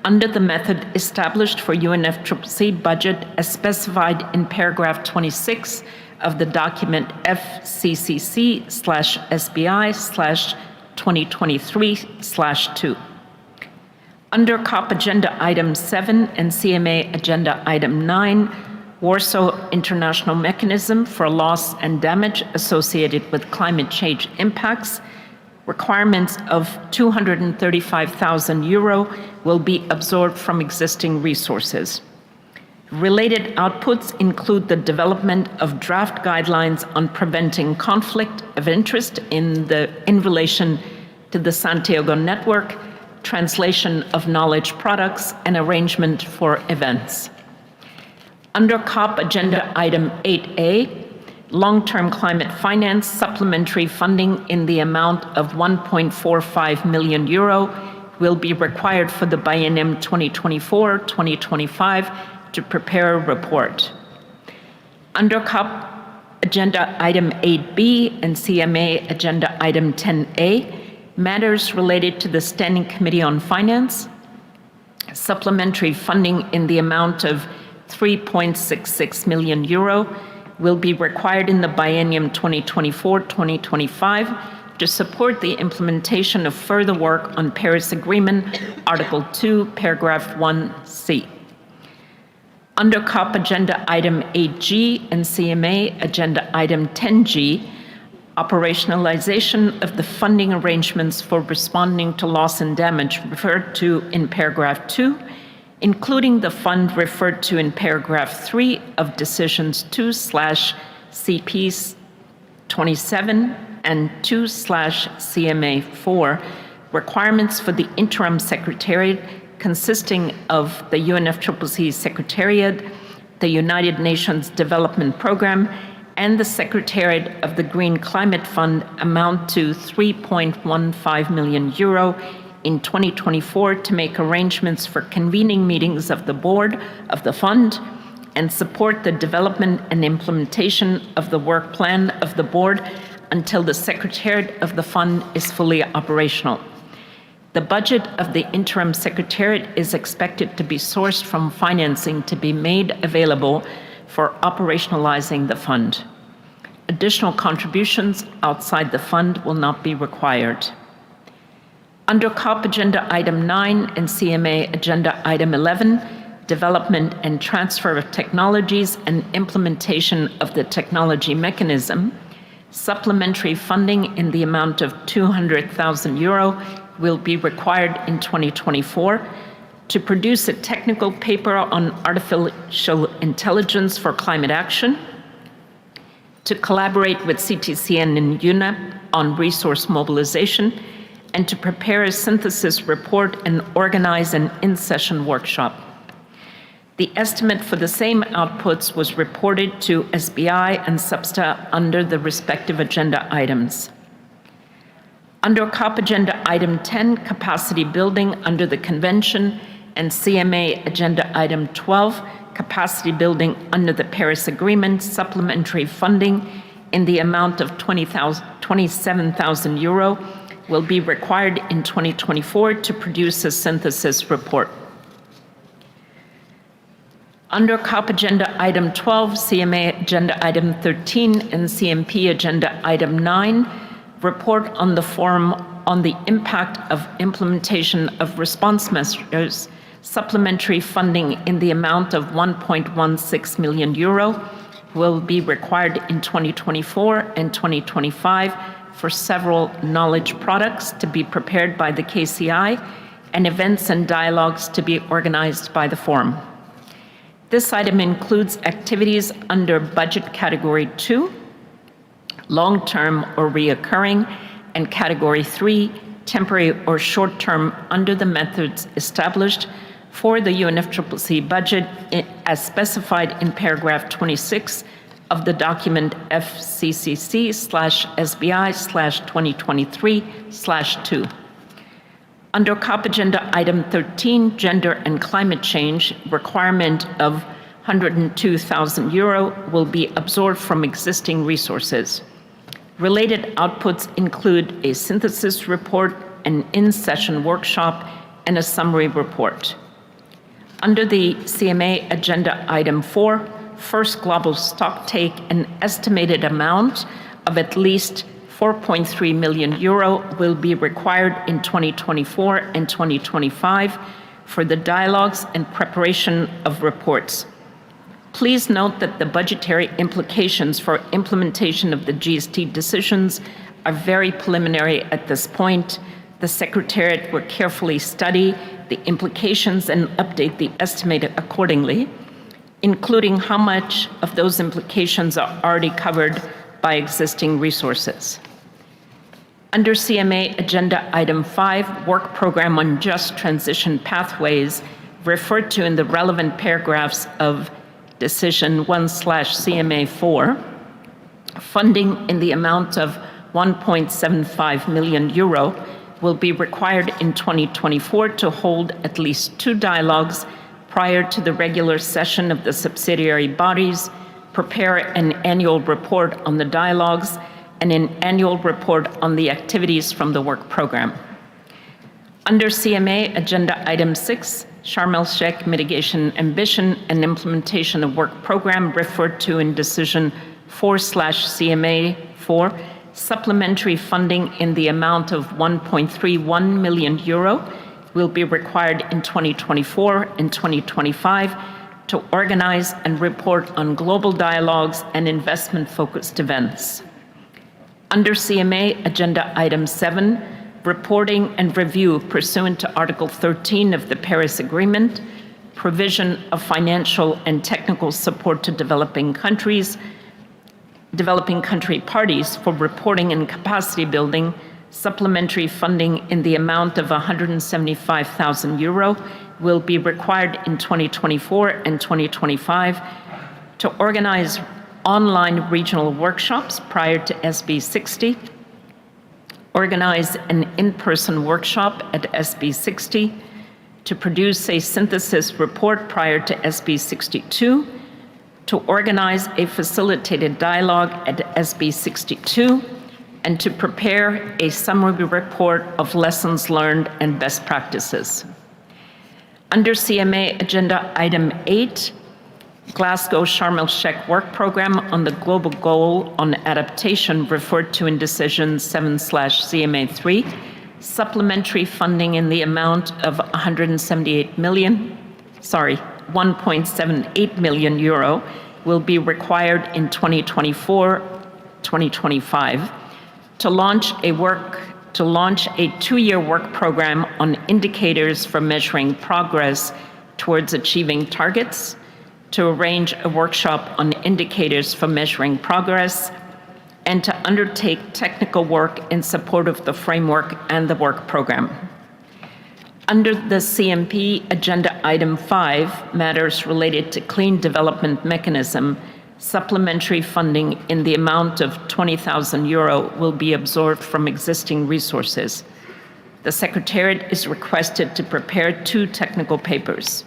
under the method established for UNFCCC budget as specified in paragraph 26 of the document FCCC/SBI/2023/2. Under COP Agenda Item 7 and CMA Agenda Item 9, Warsaw International Mechanism for Loss and Damage Associated with Climate Change Impacts, requirements of €235,000 will be absorbed from existing resources. Related outputs include the development of draft guidelines on preventing conflict of interest in relation to the Santiago network, translation of knowledge products, and arrangement for events. Under COP Agenda Item 8A, long-term climate finance supplementary funding in the amount of €1.45 million will be required for the biennium 2024-2025 to prepare a report. Under COP Agenda Item 8B and CMA Agenda Item 10A, matters related to the Standing Committee on Finance, supplementary funding in the amount of €3.66 million will be required in the biennium 2024-2025 to support the implementation of further work on Paris Agreement, Article 2, Paragraph 1C. Under COP Agenda Item 8G and CMA Agenda Item 10G, operationalization of the funding arrangements for responding to loss and damage referred to in Paragraph 2, including the fund referred to in Paragraph 3 of Decisions 2/CP27 and 2/CMA4, requirements for the interim secretariat consisting of the UNFCCC Secretariat, the United Nations Development Programme, and the Secretariat of the Green Climate Fund amount to €3.15 million in 2024 to make arrangements for convening meetings of the board of the fund and support the development and implementation of the work plan of the board until the Secretariat of the fund is fully operational. The budget of the interim secretariat is expected to be sourced from financing to be made available for operationalizing the fund. Additional contributions outside the fund will not be required. Under COP Agenda Item 9 and CMA Agenda Item 11, development and transfer of technologies and implementation of the technology mechanism, supplementary funding in the amount of €200,000 will be required in 2024 to produce a technical paper on artificial intelligence for climate action, to collaborate with CTCN and UNEP on resource mobilization, and to prepare a synthesis report and organize an in-session workshop. The estimate for the same outputs was reported to SBI and SBSTA under the respective agenda items. Under COP Agenda Item 10, capacity building under the Convention, and CMA Agenda Item 12, capacity building under the Paris Agreement, supplementary funding in the amount of 27,000 euro will be required in 2024 to produce a synthesis report. Under COP Agenda Item 12, CMA Agenda Item 13, and CMP Agenda Item 9, report on the Forum on the Impact of Implementation of Response Measures, supplementary funding in the amount of 1.16 million euro will be required in 2024 and 2025 for several knowledge products to be prepared by the KCI and events and dialogues to be organized by the Forum. This item includes activities under Budget Category 2, long-term or reoccurring, and Category 3, temporary or short-term, under the methods established for the UNFCCC budget as specified in paragraph 26 of the document FCCC/SBI/2023/2. Under COP Agenda Item 13, Gender and Climate Change, requirement of 102,000 euro will be absorbed from existing resources. Related outputs include a synthesis report, an in-session workshop, and a summary report. Under the CMA Agenda Item 4, first global stocktake, an estimated amount of at least 4.3 million euro will be required in 2024 and 2025 for the dialogues and preparation of reports. Please note that the budgetary implications for implementation of the GST decisions are very preliminary at this point. The Secretariat will carefully study the implications and update the estimate accordingly, including how much of those implications are already covered by existing resources. Under CMA Agenda Item 5, Work Program on Just Transition Pathways, referred to in the relevant paragraphs of Decision 1/CMA4, funding in the amount of 1.75 million euro will be required in 2024 to hold at least 2 dialogues prior to the regular session of the subsidiary bodies, prepare an annual report on the dialogues, and an annual report on the activities from the work program. Under CMA Agenda Item 6, Sharm el-Sheikh Mitigation Ambition and Implementation of Work Program, referred to in Decision 4/CMA4, supplementary funding in the amount of 1.31 million euro will be required in 2024 and 2025 to organize and report on global dialogues and investment-focused events. Under CMA Agenda Item 7, reporting and review pursuant to Article 13 of the Paris Agreement, provision of financial and technical support to developing country parties for reporting and capacity building, supplementary funding in the amount of 175,000 euro will be required in 2024 and 2025 to organize online regional workshops prior to SB 60, organize an in-person workshop at SB 60, to produce a synthesis report prior to SB 62, to organize a facilitated dialogue at SB 62, and to prepare a summary report of lessons learned and best practices. Under CMA Agenda Item 8, Glasgow Sharm el-Sheikh Work Program on the Global Goal on Adaptation, referred to in Decision 7/CMA3, supplementary funding in the amount of 178 million, 1.78 million euro will be required in 2024-2025 to launch a 2-year work program on indicators for measuring progress towards achieving targets, to arrange a workshop on indicators for measuring progress, and to undertake technical work in support of the framework and the work program. Under the CMP Agenda Item 5, matters related to clean development mechanism, supplementary funding in the amount of 20,000 euro will be absorbed from existing resources. The Secretariat is requested to prepare 2 technical papers.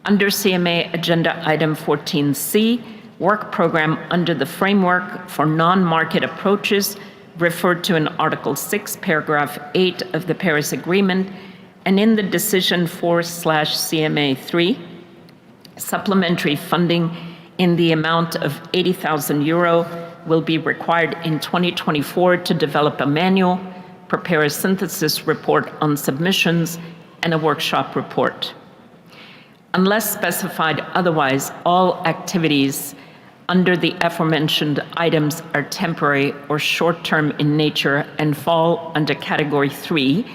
Under CMA Agenda Item 14C, work program under the framework for non-market approaches referred to in Article 6, paragraph 8 of the Paris Agreement, and in the decision 4/CMA3, supplementary funding in the amount of €80,000 will be required in 2024 to develop a manual, prepare a synthesis report on submissions, and a workshop report. Unless specified otherwise, all activities under the aforementioned items are temporary or short-term in nature and fall under Category 3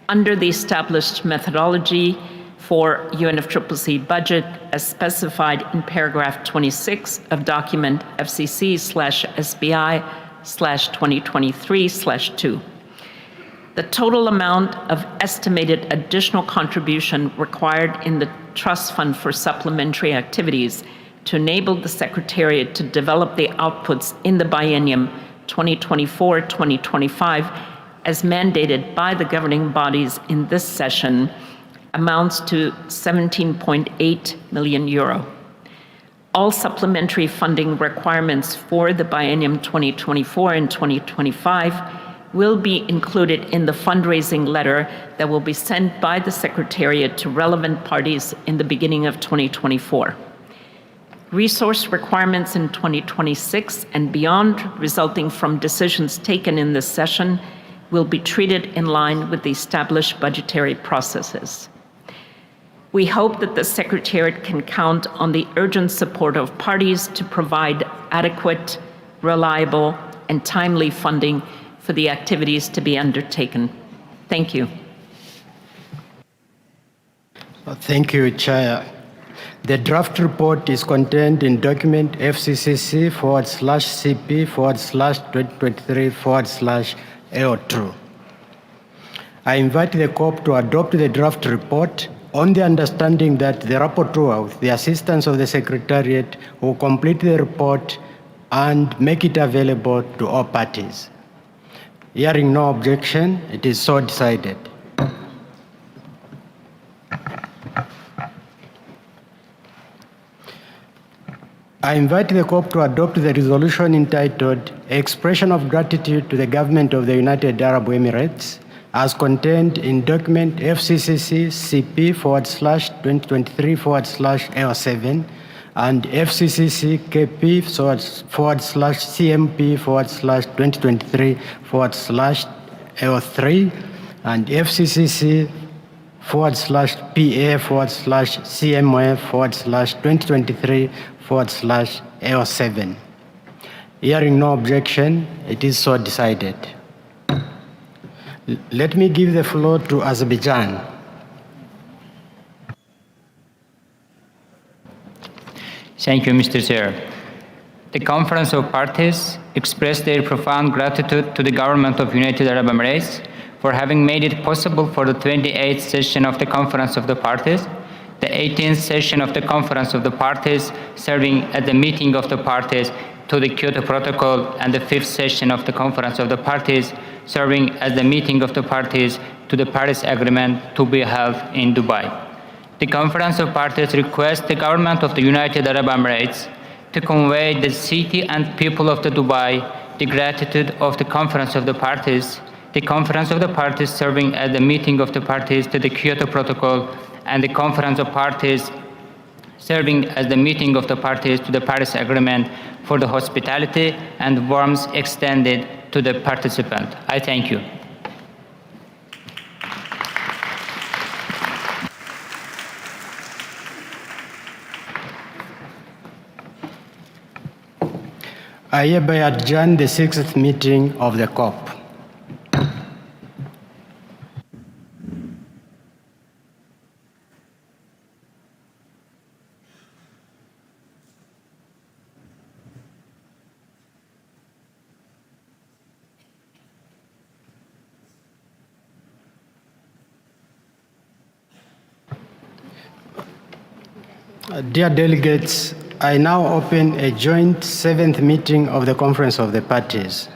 under the established methodology for UNFCCC budget as specified in paragraph 26 of document FCC/SBI/2023/2. The total amount of estimated additional contribution required in the Trust Fund for supplementary activities to enable the Secretariat to develop the outputs in the biennium 2024-2025 as mandated by the governing bodies in this session amounts to €17.8 million. All supplementary funding requirements for the biennium 2024 and 2025 will be included in the fundraising letter that will be sent by the Secretariat to relevant parties in the beginning of 2024. Resource requirements in 2026 and beyond resulting from decisions taken in this session will be treated in line with the established budgetary processes. We hope that the Secretariat can count on the urgent support of parties to provide adequate, reliable, and timely funding for the activities to be undertaken. Thank you.
Thank you, Chair. The draft report is contained in document FCCC/CP/2023/AO2. I invite the COP to adopt the draft report on the understanding that the rapporteur, with the assistance of the Secretariat, will complete the report and make it available to all parties. Hearing no objection, it is so decided. I invite the COP to adopt the resolution entitled Expression of Gratitude to the Government of the United Arab Emirates as contained in document FCCC/CP/2023/AO7 and FCCC/KP/2023/AO3 and FCCC/PA/CMA/2023/AO7. Hearing no objection, it is so decided. Let me give the floor to Azerbaijan.
Thank you, Mr. Chair. The Conference of Parties expressed their profound gratitude to the Government of United Arab Emirates for having made it possible for the 28th session of the Conference of the Parties, the 18th session of the Conference of the Parties serving as the meeting of the parties to the Kyoto Protocol, and the 5th session of the Conference of the Parties serving as the meeting of the parties to the Paris Agreement to be held in Dubai. The Conference of Parties requests the Government of the United Arab Emirates to convey the city and people of the Dubai the gratitude of the Conference of the Parties, the Conference of the Parties serving as the meeting of the parties to the Kyoto Protocol, and the Conference of Parties serving as the meeting of the parties to the Paris Agreement for the hospitality and warmth extended to the participant. I thank you.
I hereby adjourn the 6th meeting of the COP. Dear delegates, I now open a joint 7th meeting of the Conference of the Parties.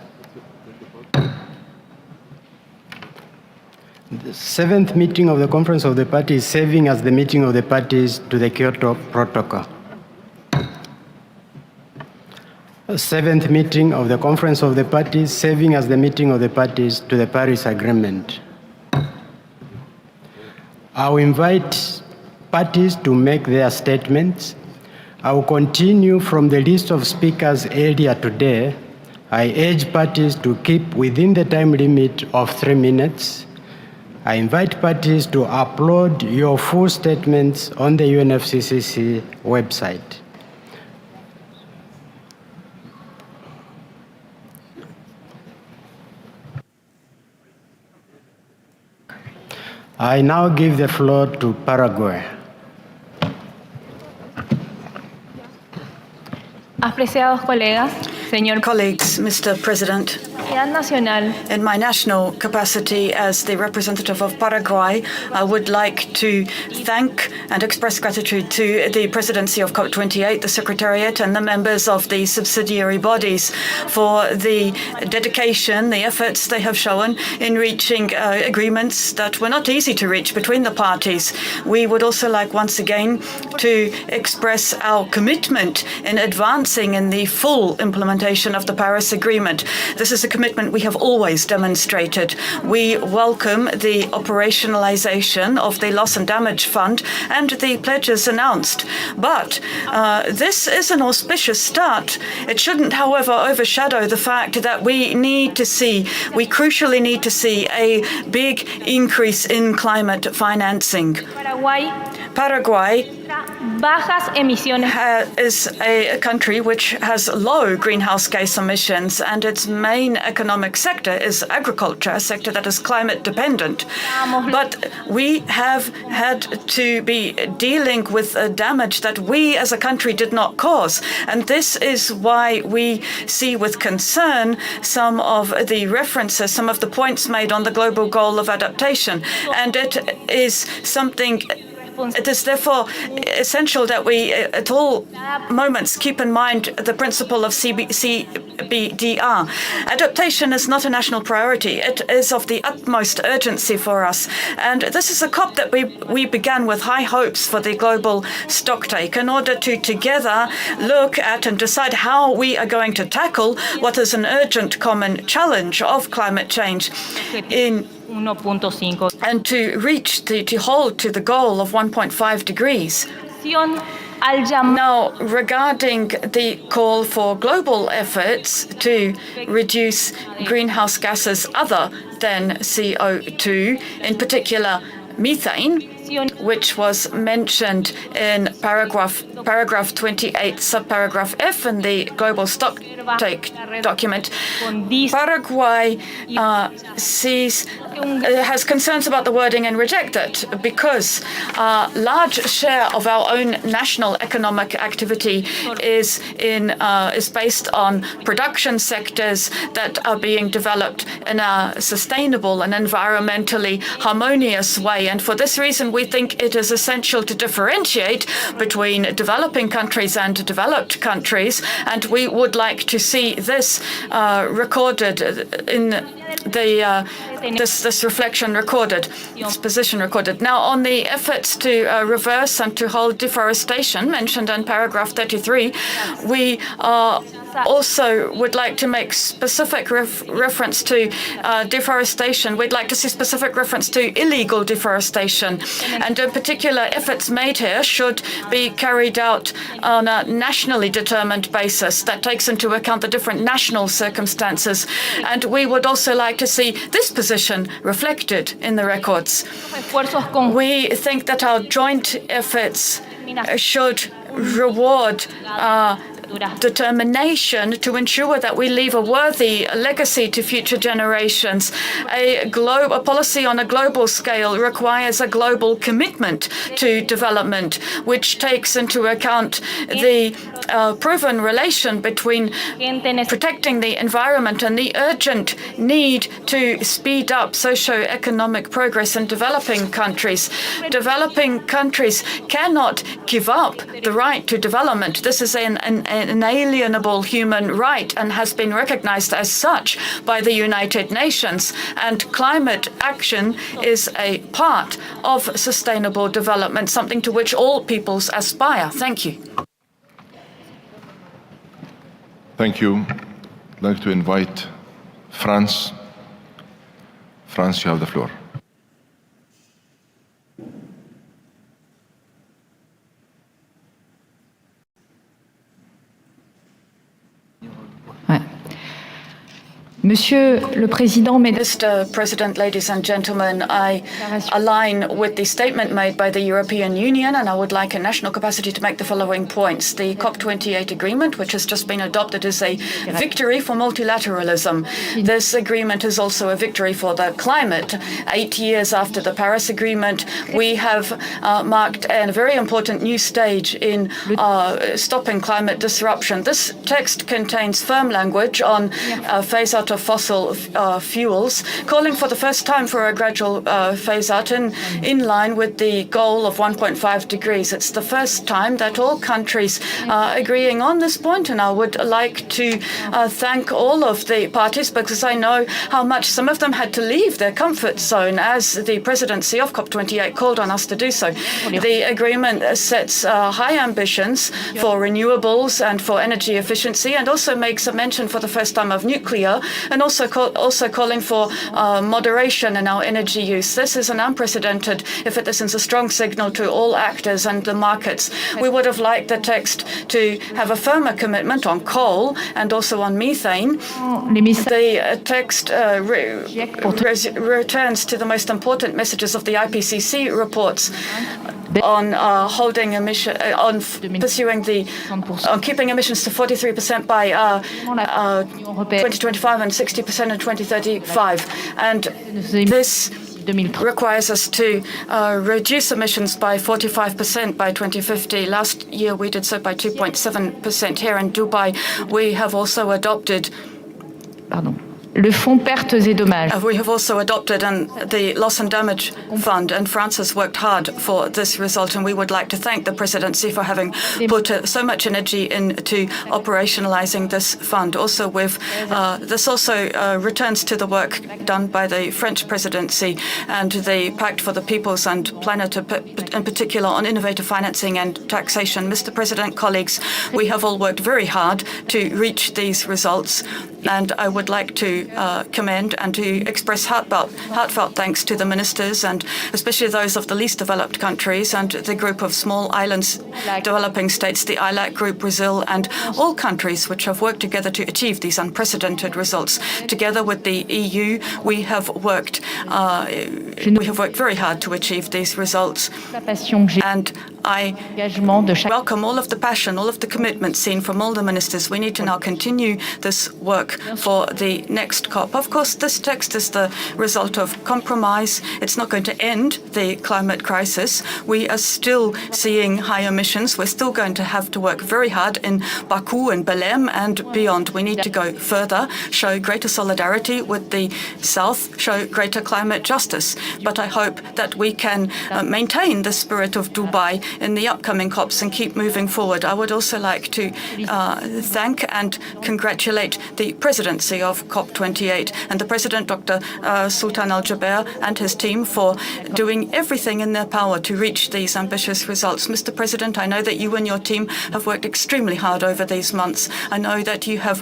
The 7th meeting of the Conference of the Parties serving as the meeting of the parties to the Kyoto Protocol. 7th meeting of the Conference of the Parties, serving as the meeting of the parties to the Paris Agreement. I will invite parties to make their statements. I will continue from the list of speakers earlier today. I urge parties to keep within the time limit of 3 minutes. I invite parties to upload your full statements on the UNFCCC website. I now give the floor to Paraguay.
Apreciados colegas, señor
Colleagues, Mr. President,
nacional,
in my national capacity as the representative of Paraguay, I would like to thank and express gratitude to the presidency of COP28, the Secretariat, and the members of the subsidiary bodies for the dedication, the efforts they have shown in reaching agreements that were not easy to reach between the parties. We would also like once again to express our commitment in advancing in the full implementation of the Paris Agreement. This is a commitment we have always demonstrated. We welcome the operationalization of the Loss and Damage Fund and the pledges announced. But this is an auspicious start. It shouldn't, however, overshadow the fact that we crucially need to see a big increase in climate financing. Paraguay is a country which has low greenhouse gas emissions, and its main economic sector is agriculture, a sector that is climate dependent. But we have had to be dealing with damage that we as a country did not cause. And this is why we see with concern some of the references, some of the points made on the global goal of adaptation. And it is therefore essential that we at all moments keep in mind the principle of CBDR. Adaptation is not a national priority. It is of the utmost urgency for us. And this is a COP that we began with high hopes for the global stocktake in order to together look at and decide how we are going to tackle what is an urgent common challenge of climate change and to hold to the goal of 1.5 degrees. Now, regarding the call for global efforts to reduce greenhouse gases other than CO2, in particular methane, which was mentioned in paragraph 28, subparagraph F in the Global Stocktake document, Paraguay has concerns about the wording and reject it because a large share of our own national economic activity is based on production sectors that are being developed in a sustainable and environmentally harmonious way. And for this reason, we think it is essential to differentiate between developing countries and developed countries, and we would like to see this recorded in the this reflection recorded, this position recorded. Now, on the efforts to reverse and to hold deforestation mentioned in paragraph 33, we also would like to make specific reference to deforestation. We'd like to see specific reference to illegal deforestation. And in particular, efforts made here should be carried out on a nationally determined basis that takes into account the different national circumstances. And we would also like to see this position reflected in the records. We think that our joint efforts should reward determination to ensure that we leave a worthy legacy to future generations. A policy on a global scale requires a global commitment to development, which takes into account the proven relation between protecting the environment and the urgent need to speed up socio-economic progress in developing countries. Developing countries cannot give up the right to development. This is an inalienable human right and has been recognized as such by the United Nations. And climate action is a part of sustainable development, something to which all peoples aspire. Thank you.
Thank you. I'd like to invite France. France, you have the floor.
Monsieur le Président,
Mr. President, ladies and gentlemen, I align with the statement made by the European Union, and I would like a national capacity to make the following points. The COP28 agreement, which has just been adopted, is a victory for multilateralism. This agreement is also a victory for the climate. 8 years after the Paris Agreement, we have marked a very important new stage in stopping climate disruption. This text contains firm language on phase-out of fossil fuels, calling for the first time for a gradual phase-out in line with the goal of 1.5 degrees. It's the first time that all countries are agreeing on this point, and I would like to thank all of the parties, because I know how much some of them had to leave their comfort zone as the presidency of COP28 called on us to do so. The agreement sets high ambitions for renewables and for energy efficiency, and also makes a mention for the first time of nuclear, and also calling for moderation in our energy use. This is an unprecedented effort. This is a strong signal to all actors and the markets. We would have liked the text to have a firmer commitment on coal and also on methane. The text returns to the most important messages of the IPCC reports on keeping emissions to 43% by 2025 and 60% in 2035. And this requires us to reduce emissions by 45% by 2050. Last year we did so by 2.7%. Here in Dubai, we have also adopted
le Fonds Pertes et Dommages.
We have also adopted the Loss and Damage Fund, and France has worked hard for this result, and we would like to thank the presidency for having put so much energy into operationalizing this fund. Also, this also returns to the work done by the French presidency and the Pact for the Peoples and Planet, in particular on innovative financing and taxation. Mr. President, colleagues, we have all worked very hard to reach these results, and I would like to commend and to express heartfelt thanks to the ministers, and especially those of the least developed countries and the group of small islands developing states, the ILAC group, Brazil, and all countries which have worked together to achieve these unprecedented results. Together with the EU, we have worked very hard to achieve these results. And I welcome all of the passion, all of the commitment seen from all the ministers. We need to now continue this work for the next COP. Of course, this text is the result of compromise. It's not going to end the climate crisis. We are still seeing high emissions. We're still going to have to work very hard in Baku and Belém and beyond. We need to go further, show greater solidarity with the South, show greater climate justice. But I hope that we can maintain the spirit of Dubai in the upcoming COPs and keep moving forward. I would also like to thank and congratulate the presidency of COP28 and the president, Dr. Sultan Al Jaber, and his team for doing everything in their power to reach these ambitious results. Mr. President, I know that you and your team have worked extremely hard over these months. I know that you have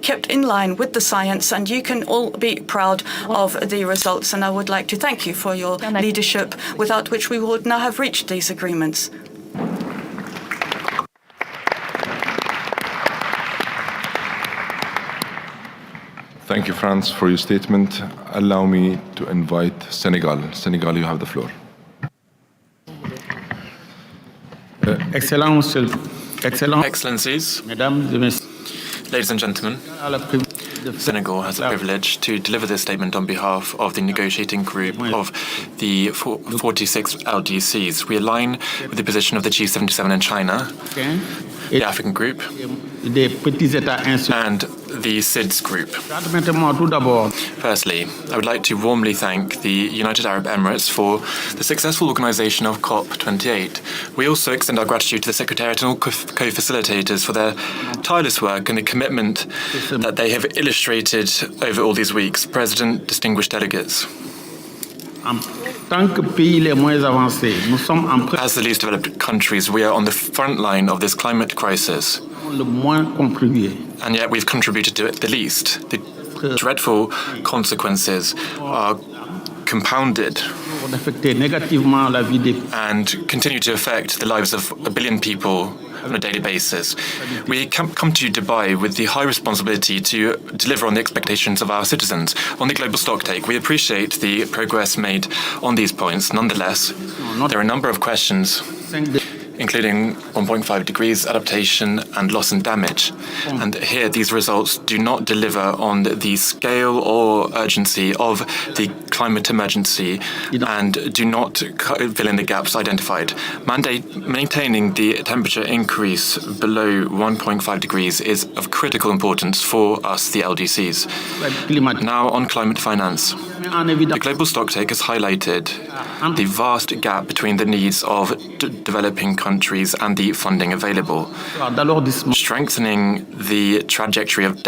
kept in line with the science, and you can all be proud of the results. And I would like to thank you for your leadership, without which we would not have reached these agreements.
Thank you, France, for your statement. Allow me to invite Senegal. Senegal, you have the floor.
Excellencies, ladies and gentlemen, Senegal has the privilege to deliver this statement on behalf of the negotiating group of the 46 LDCs. We align with the position of the G77 in China, the African group, and the SIDS group. Firstly, I would like to warmly thank the United Arab Emirates for the successful organization of COP28. We also extend our gratitude to the Secretariat and all co-facilitators for their tireless work and the commitment that they have illustrated over all these weeks. President, distinguished delegates. As the least developed countries, we are on the front line of this climate crisis. And yet we've contributed to it the least. The dreadful consequences are compounded and continue to affect the lives of 1 billion people on a daily basis. We come to Dubai with the high responsibility to deliver on the expectations of our citizens. On the global stocktake, we appreciate the progress made on these points. Nonetheless, there are a number of questions, including 1.5 degrees adaptation and loss and damage. And here, these results do not deliver on the scale or urgency of the climate emergency and do not fill in the gaps identified. Maintaining the temperature increase below 1.5 degrees is of critical importance for us, the LDCs. Now on climate finance. The global stocktake has highlighted the vast gap between the needs of developing countries and the funding available, strengthening the trajectory of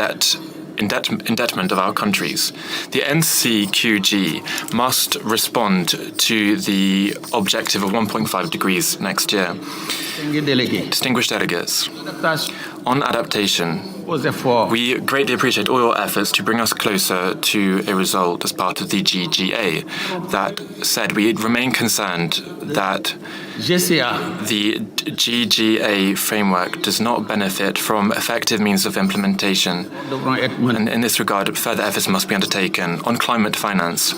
indebtment of our countries. The NCQG must respond to the objective of 1.5 degrees next year. Distinguished delegates, on adaptation, we greatly appreciate all your efforts to bring us closer to a result as part of the GGA. That said, we remain concerned that the GGA framework does not benefit from effective means of implementation. And in this regard, further efforts must be undertaken. On climate finance,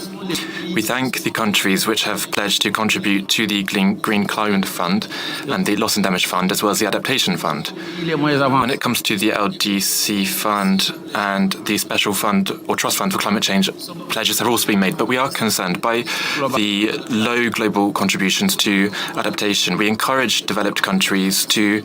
we thank the countries which have pledged to contribute to the Green Climate Fund and the Loss and Damage Fund, as well as the Adaptation Fund. When it comes to the LDC Fund and the Special Fund or Trust Fund for Climate Change, pledges have also been made, but we are concerned by the low global contributions to adaptation. We encourage developed countries to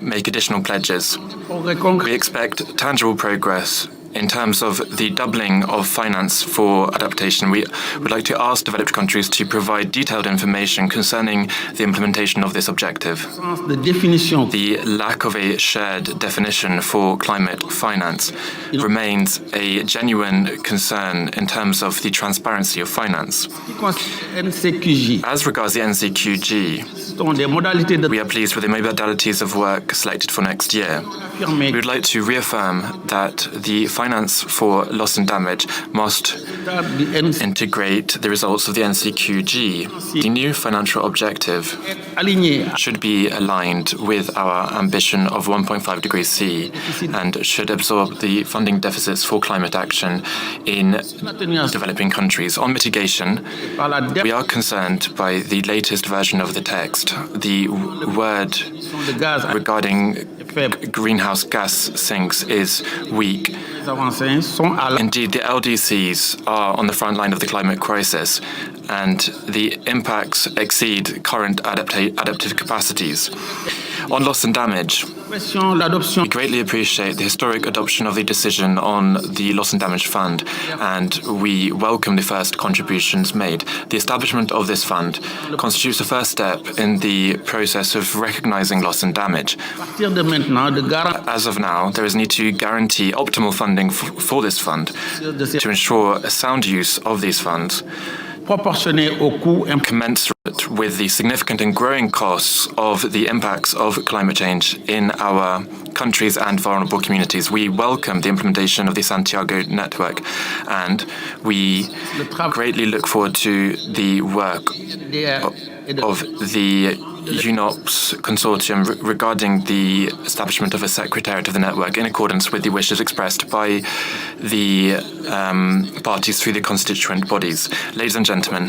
make additional pledges. We expect tangible progress in terms of the doubling of finance for adaptation. We would like to ask developed countries to provide detailed information concerning the implementation of this objective. The lack of a shared definition for climate finance remains a genuine concern in terms of the transparency of finance. As regards the NCQG, we are pleased with the modalities of work selected for next year. We would like to reaffirm that the finance for loss and damage must integrate the results of the NCQG. The new financial objective should be aligned with our ambition of 1.5 degrees C and should absorb the funding deficits for climate action in developing countries. On mitigation, we are concerned by the latest version of the text. The word regarding greenhouse gas sinks is weak. Indeed, the LDCs are on the front line of the climate crisis, and the impacts exceed current adaptive capacities. On loss and damage, we greatly appreciate the historic adoption of the decision on the Loss and Damage Fund, and we welcome the first contributions made. The establishment of this fund constitutes a first step in the process of recognizing loss and damage. As of now, there is a need to guarantee optimal funding for this fund to ensure a sound use of these funds, commensurate with the significant and growing costs of the impacts of climate change in our countries and vulnerable communities. We welcome the implementation of the Santiago network, and we greatly look forward to the work of the UNOPS consortium regarding the establishment of a secretariat of the network in accordance with the wishes expressed by the parties through the constituent bodies. Ladies and gentlemen,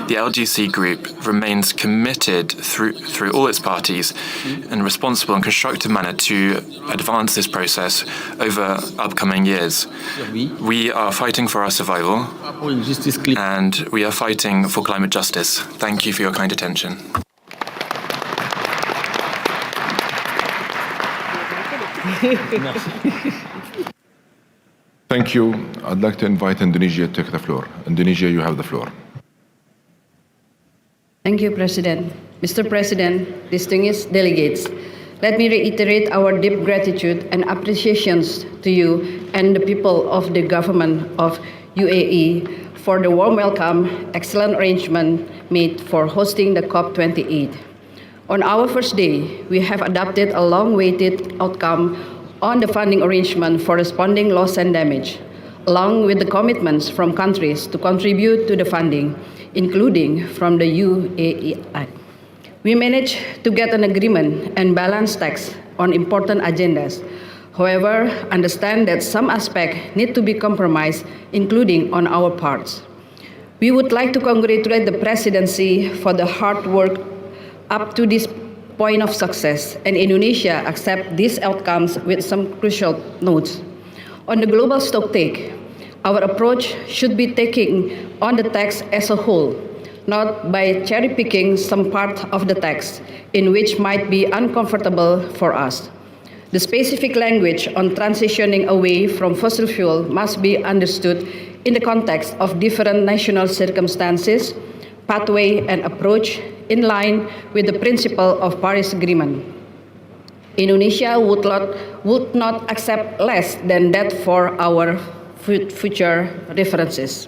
the LGC group remains committed through all its parties in a responsible and constructive manner to advance this process over upcoming years. We are fighting for our survival, and we are fighting for climate justice. Thank you for your kind attention.
Thank you. I'd like to invite Indonesia to take the floor. Indonesia, you have the floor.
Thank you, President. Mr. President, distinguished delegates, let me reiterate our deep gratitude and appreciations to you and the people of the government of UAE for the warm welcome, excellent arrangement made for hosting the COP28. On our first day, we have adopted a long-awaited outcome on the funding arrangement for responding loss and damage, along with the commitments from countries to contribute to the funding, including from the UAE. We managed to get an agreement and balanced text on important agendas. However, understand that some aspects need to be compromised, including on our parts. We would like to congratulate the presidency for the hard work up to this point of success, and Indonesia accept these outcomes with some crucial notes. On the global stocktake, our approach should be taking on the text as a whole, not by cherry-picking some part of the text in which might be uncomfortable for us. The specific language on transitioning away from fossil fuel must be understood in the context of different national circumstances, pathway, and approach in line with the principle of Paris Agreement. Indonesia would not accept less than that for our future references.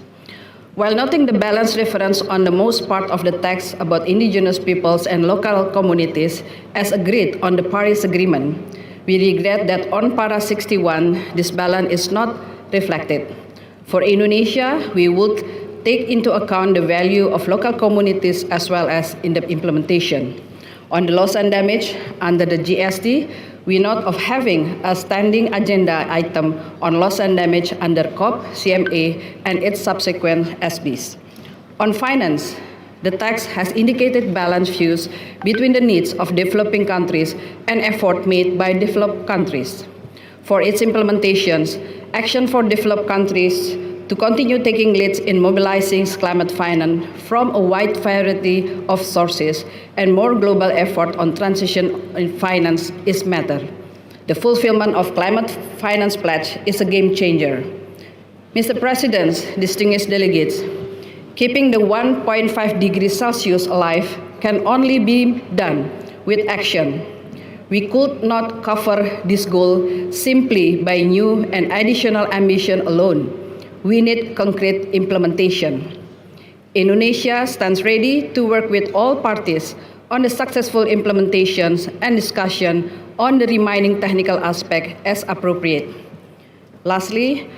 While noting the balanced reference on the most part of the text about indigenous peoples and local communities as agreed on the Paris Agreement, we regret that on para 61, this balance is not reflected. For Indonesia, we would take into account the value of local communities as well as in the implementation. On the loss and damage, under the GST, we note of having a standing agenda item on loss and damage under COP, CMA, and its subsequent SBs. On finance, the text has indicated balanced views between the needs of developing countries and effort made by developed countries. For its implementations, action for developed countries to continue taking leads in mobilizing climate finance from a wide variety of sources and more global effort on transition in finance is matter. The fulfillment of climate finance pledge is a game changer. Mr. President, distinguished delegates, keeping the 1.5 degrees Celsius alive can only be done with action. We could not cover this goal simply by new and additional ambition alone. We need concrete implementation. Indonesia stands ready to work with all parties on the successful implementations and discussion on the remaining technical aspect as appropriate. Lastly,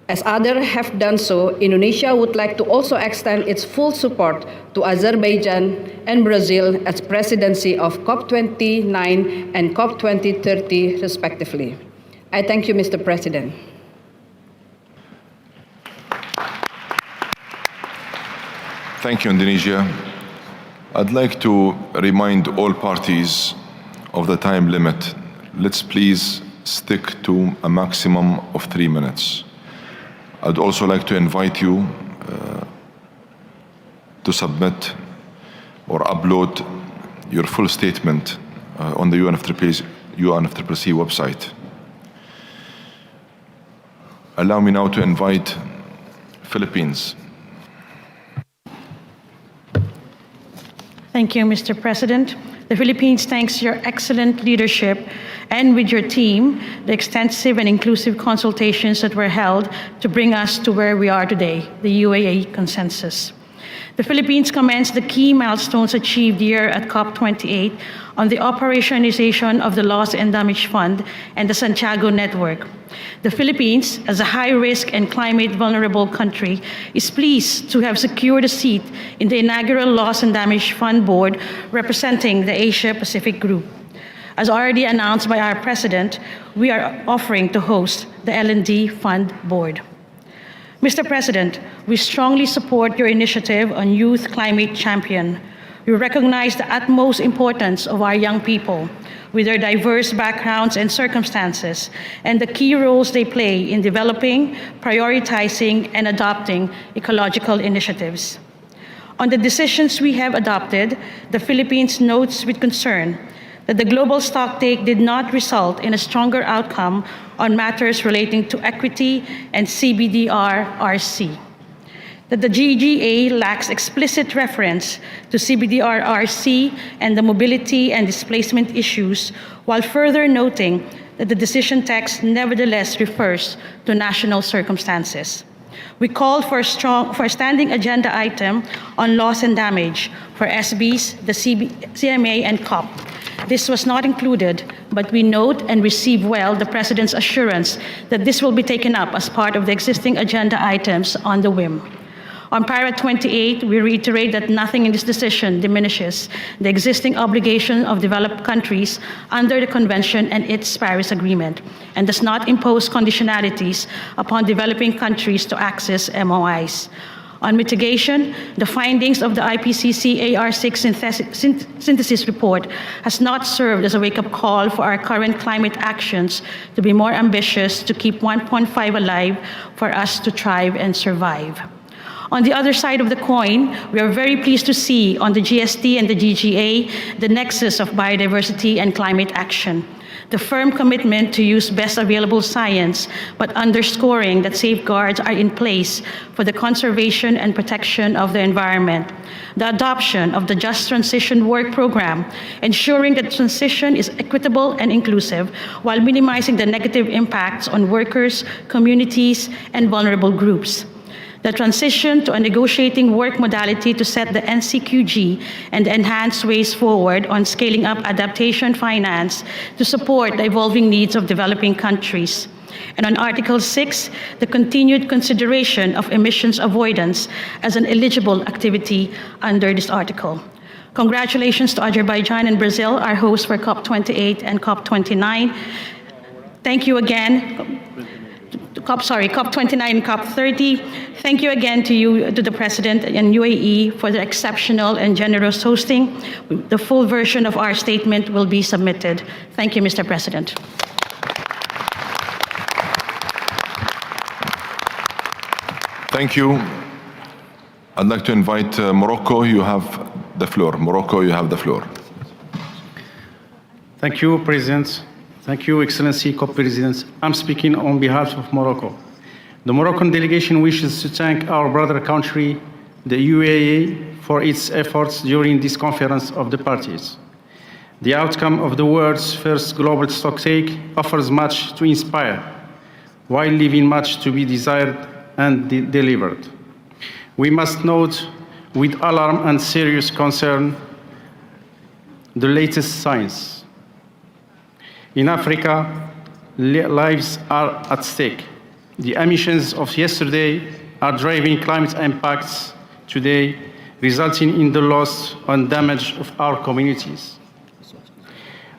as others have done so, Indonesia would like to also extend its full support to Azerbaijan and Brazil as presidency of COP29 and COP2030 respectively. I thank you, Mr. President.
Thank you, Indonesia. I'd like to remind all parties of the time limit. Let's please stick to a maximum of 3 minutes. I'd also like to invite you to submit or upload your full statement on the UNFCCC website. Allow me now to invite Philippines.
Thank you, Mr. President. The Philippines thanks your excellent leadership and with your team, the extensive and inclusive consultations that were held to bring us to where we are today, the UAE consensus. The Philippines commends the key milestones achieved here at COP28 on the operationalization of the Loss and Damage Fund and the Santiago network. The Philippines, as a high-risk and climate-vulnerable country, is pleased to have secured a seat in the inaugural Loss and Damage Fund Board representing the Asia-Pacific Group. As already announced by our President, we are offering to host the L&D Fund Board. Mr. President, we strongly support your initiative on Youth Climate Champion. We recognize the utmost importance of our young people with their diverse backgrounds and circumstances and the key roles they play in developing, prioritizing, and adopting ecological initiatives. On the decisions we have adopted, the Philippines notes with concern that the global stocktake did not result in a stronger outcome on matters relating to equity and CBDR-RC. That the GGA lacks explicit reference to CBDR-RC and the mobility and displacement issues, while further noting that the decision text nevertheless refers to national circumstances. We called for a standing agenda item on loss and damage for SBs, the CMA and COP. This was not included, but we note and receive well the President's assurance that this will be taken up as part of the existing agenda items on the whim. On Para 28, we reiterate that nothing in this decision diminishes the existing obligation of developed countries under the Convention and its Paris Agreement, and does not impose conditionalities upon developing countries to access MOIs. On mitigation, the findings of the IPCC AR6 synthesis report has not served as a wake-up call for our current climate actions to be more ambitious to keep 1.5 alive for us to thrive and survive. On the other side of the coin, we are very pleased to see on the GST and the GGA the nexus of biodiversity and climate action. The firm commitment to use best available science, but underscoring that safeguards are in place for the conservation and protection of the environment. The adoption of the Just Transition Work Program, ensuring that transition is equitable and inclusive while minimizing the negative impacts on workers, communities, and vulnerable groups. The transition to a negotiating work modality to set the NCQG and enhance ways forward on scaling up adaptation finance to support the evolving needs of developing countries. And on Article 6, the continued consideration of emissions avoidance as an eligible activity under this article. Congratulations to Azerbaijan and Brazil, our hosts for COP28 and COP29. Thank you again. COP29 and COP30. Thank you again to the President and UAE for their exceptional and generous hosting. The full version of our statement will be submitted. Thank you, Mr. President.
Thank you. I'd like to invite Morocco. You have the floor. Morocco, you have the floor.
Thank you, President. Thank you, Excellency Co-Presidents. I'm speaking on behalf of Morocco. The Moroccan delegation wishes to thank our brother country, the UAE, for its efforts during this conference of the parties. The outcome of the world's first global stocktake offers much to inspire, while leaving much to be desired and delivered. We must note with alarm and serious concern the latest science. In Africa, lives are at stake. The emissions of yesterday are driving climate impacts today, resulting in the loss and damage of our communities.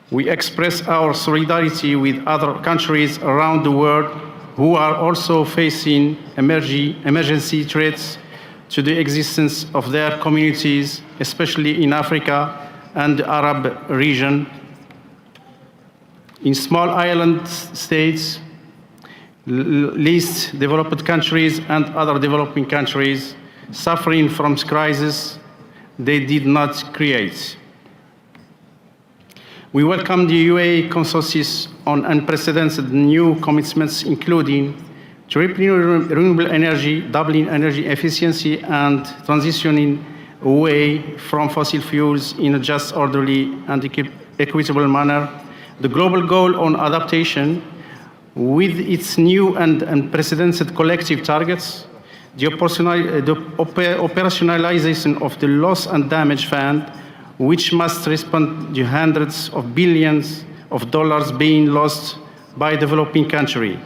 We express our solidarity with other countries around the world who are also facing emergency threats to the existence of their communities, especially in Africa and the Arab region. In small island states, least developed countries and other developing countries suffering from crises they did not create. We welcome the UAE consensus on unprecedented new commitments, including tripling renewable energy, doubling energy efficiency, and transitioning away from fossil fuels in a just, orderly, and equitable manner. The global goal on adaptation, with its new and unprecedented collective targets, the operationalization of the loss and damage fund, which must respond to hundreds of billions of dollars being lost by developing countries.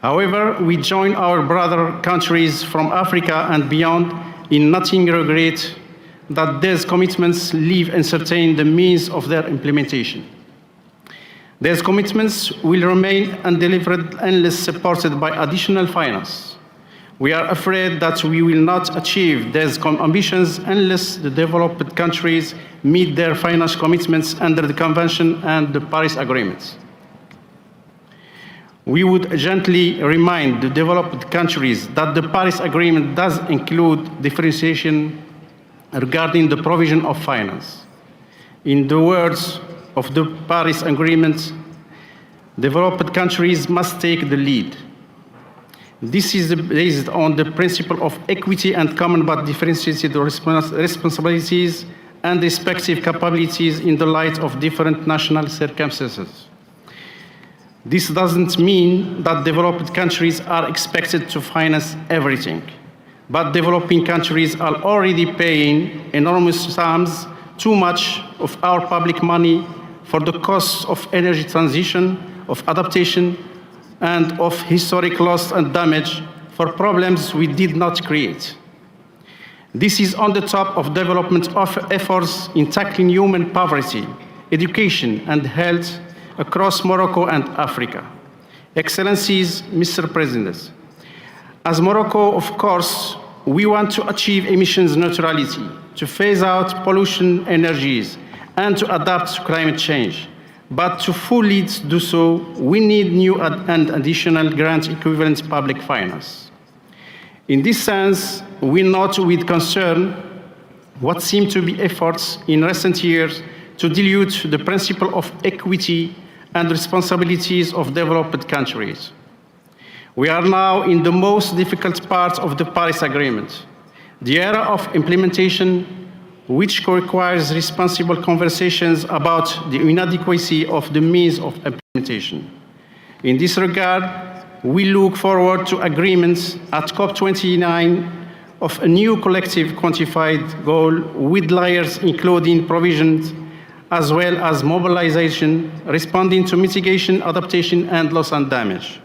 However, we join our brother countries from Africa and beyond in nothing regret that these commitments leave uncertain the means of their implementation. These commitments will remain undelivered unless supported by additional finance. We are afraid that we will not achieve these ambitions unless the developed countries meet their financial commitments under the Convention and the Paris Agreement. We would gently remind the developed countries that the Paris Agreement does include differentiation regarding the provision of finance. In the words of the Paris Agreement, developed countries must take the lead. This is based on the principle of equity and common but differentiated responsibilities and respective capabilities in the light of different national circumstances. This doesn't mean that developed countries are expected to finance everything, but developing countries are already paying enormous sums, too much of our public money, for the costs of energy transition, of adaptation, and of historic loss and damage for problems we did not create. This is on the top of development efforts in tackling human poverty, education, and health across Morocco and Africa. Excellencies, Mr. President, as Morocco, of course, we want to achieve emissions neutrality, to phase out pollution energies, and to adapt to climate change. But to fully do so, we need new and additional grant equivalent public finance. In this sense, we note with concern what seem to be efforts in recent years to dilute the principle of equity and responsibilities of developed countries. We are now in the most difficult part of the Paris Agreement, the era of implementation, which requires responsible conversations about the inadequacy of the means of implementation. In this regard, we look forward to agreements at COP29 of a new collective quantified goal with layers including provisions as well as mobilization, responding to mitigation, adaptation, and loss and damage.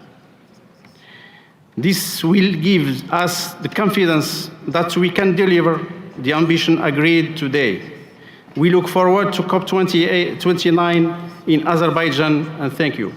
This will give us the confidence that we can deliver the ambition agreed today. We look forward to COP29 in Azerbaijan, and thank you.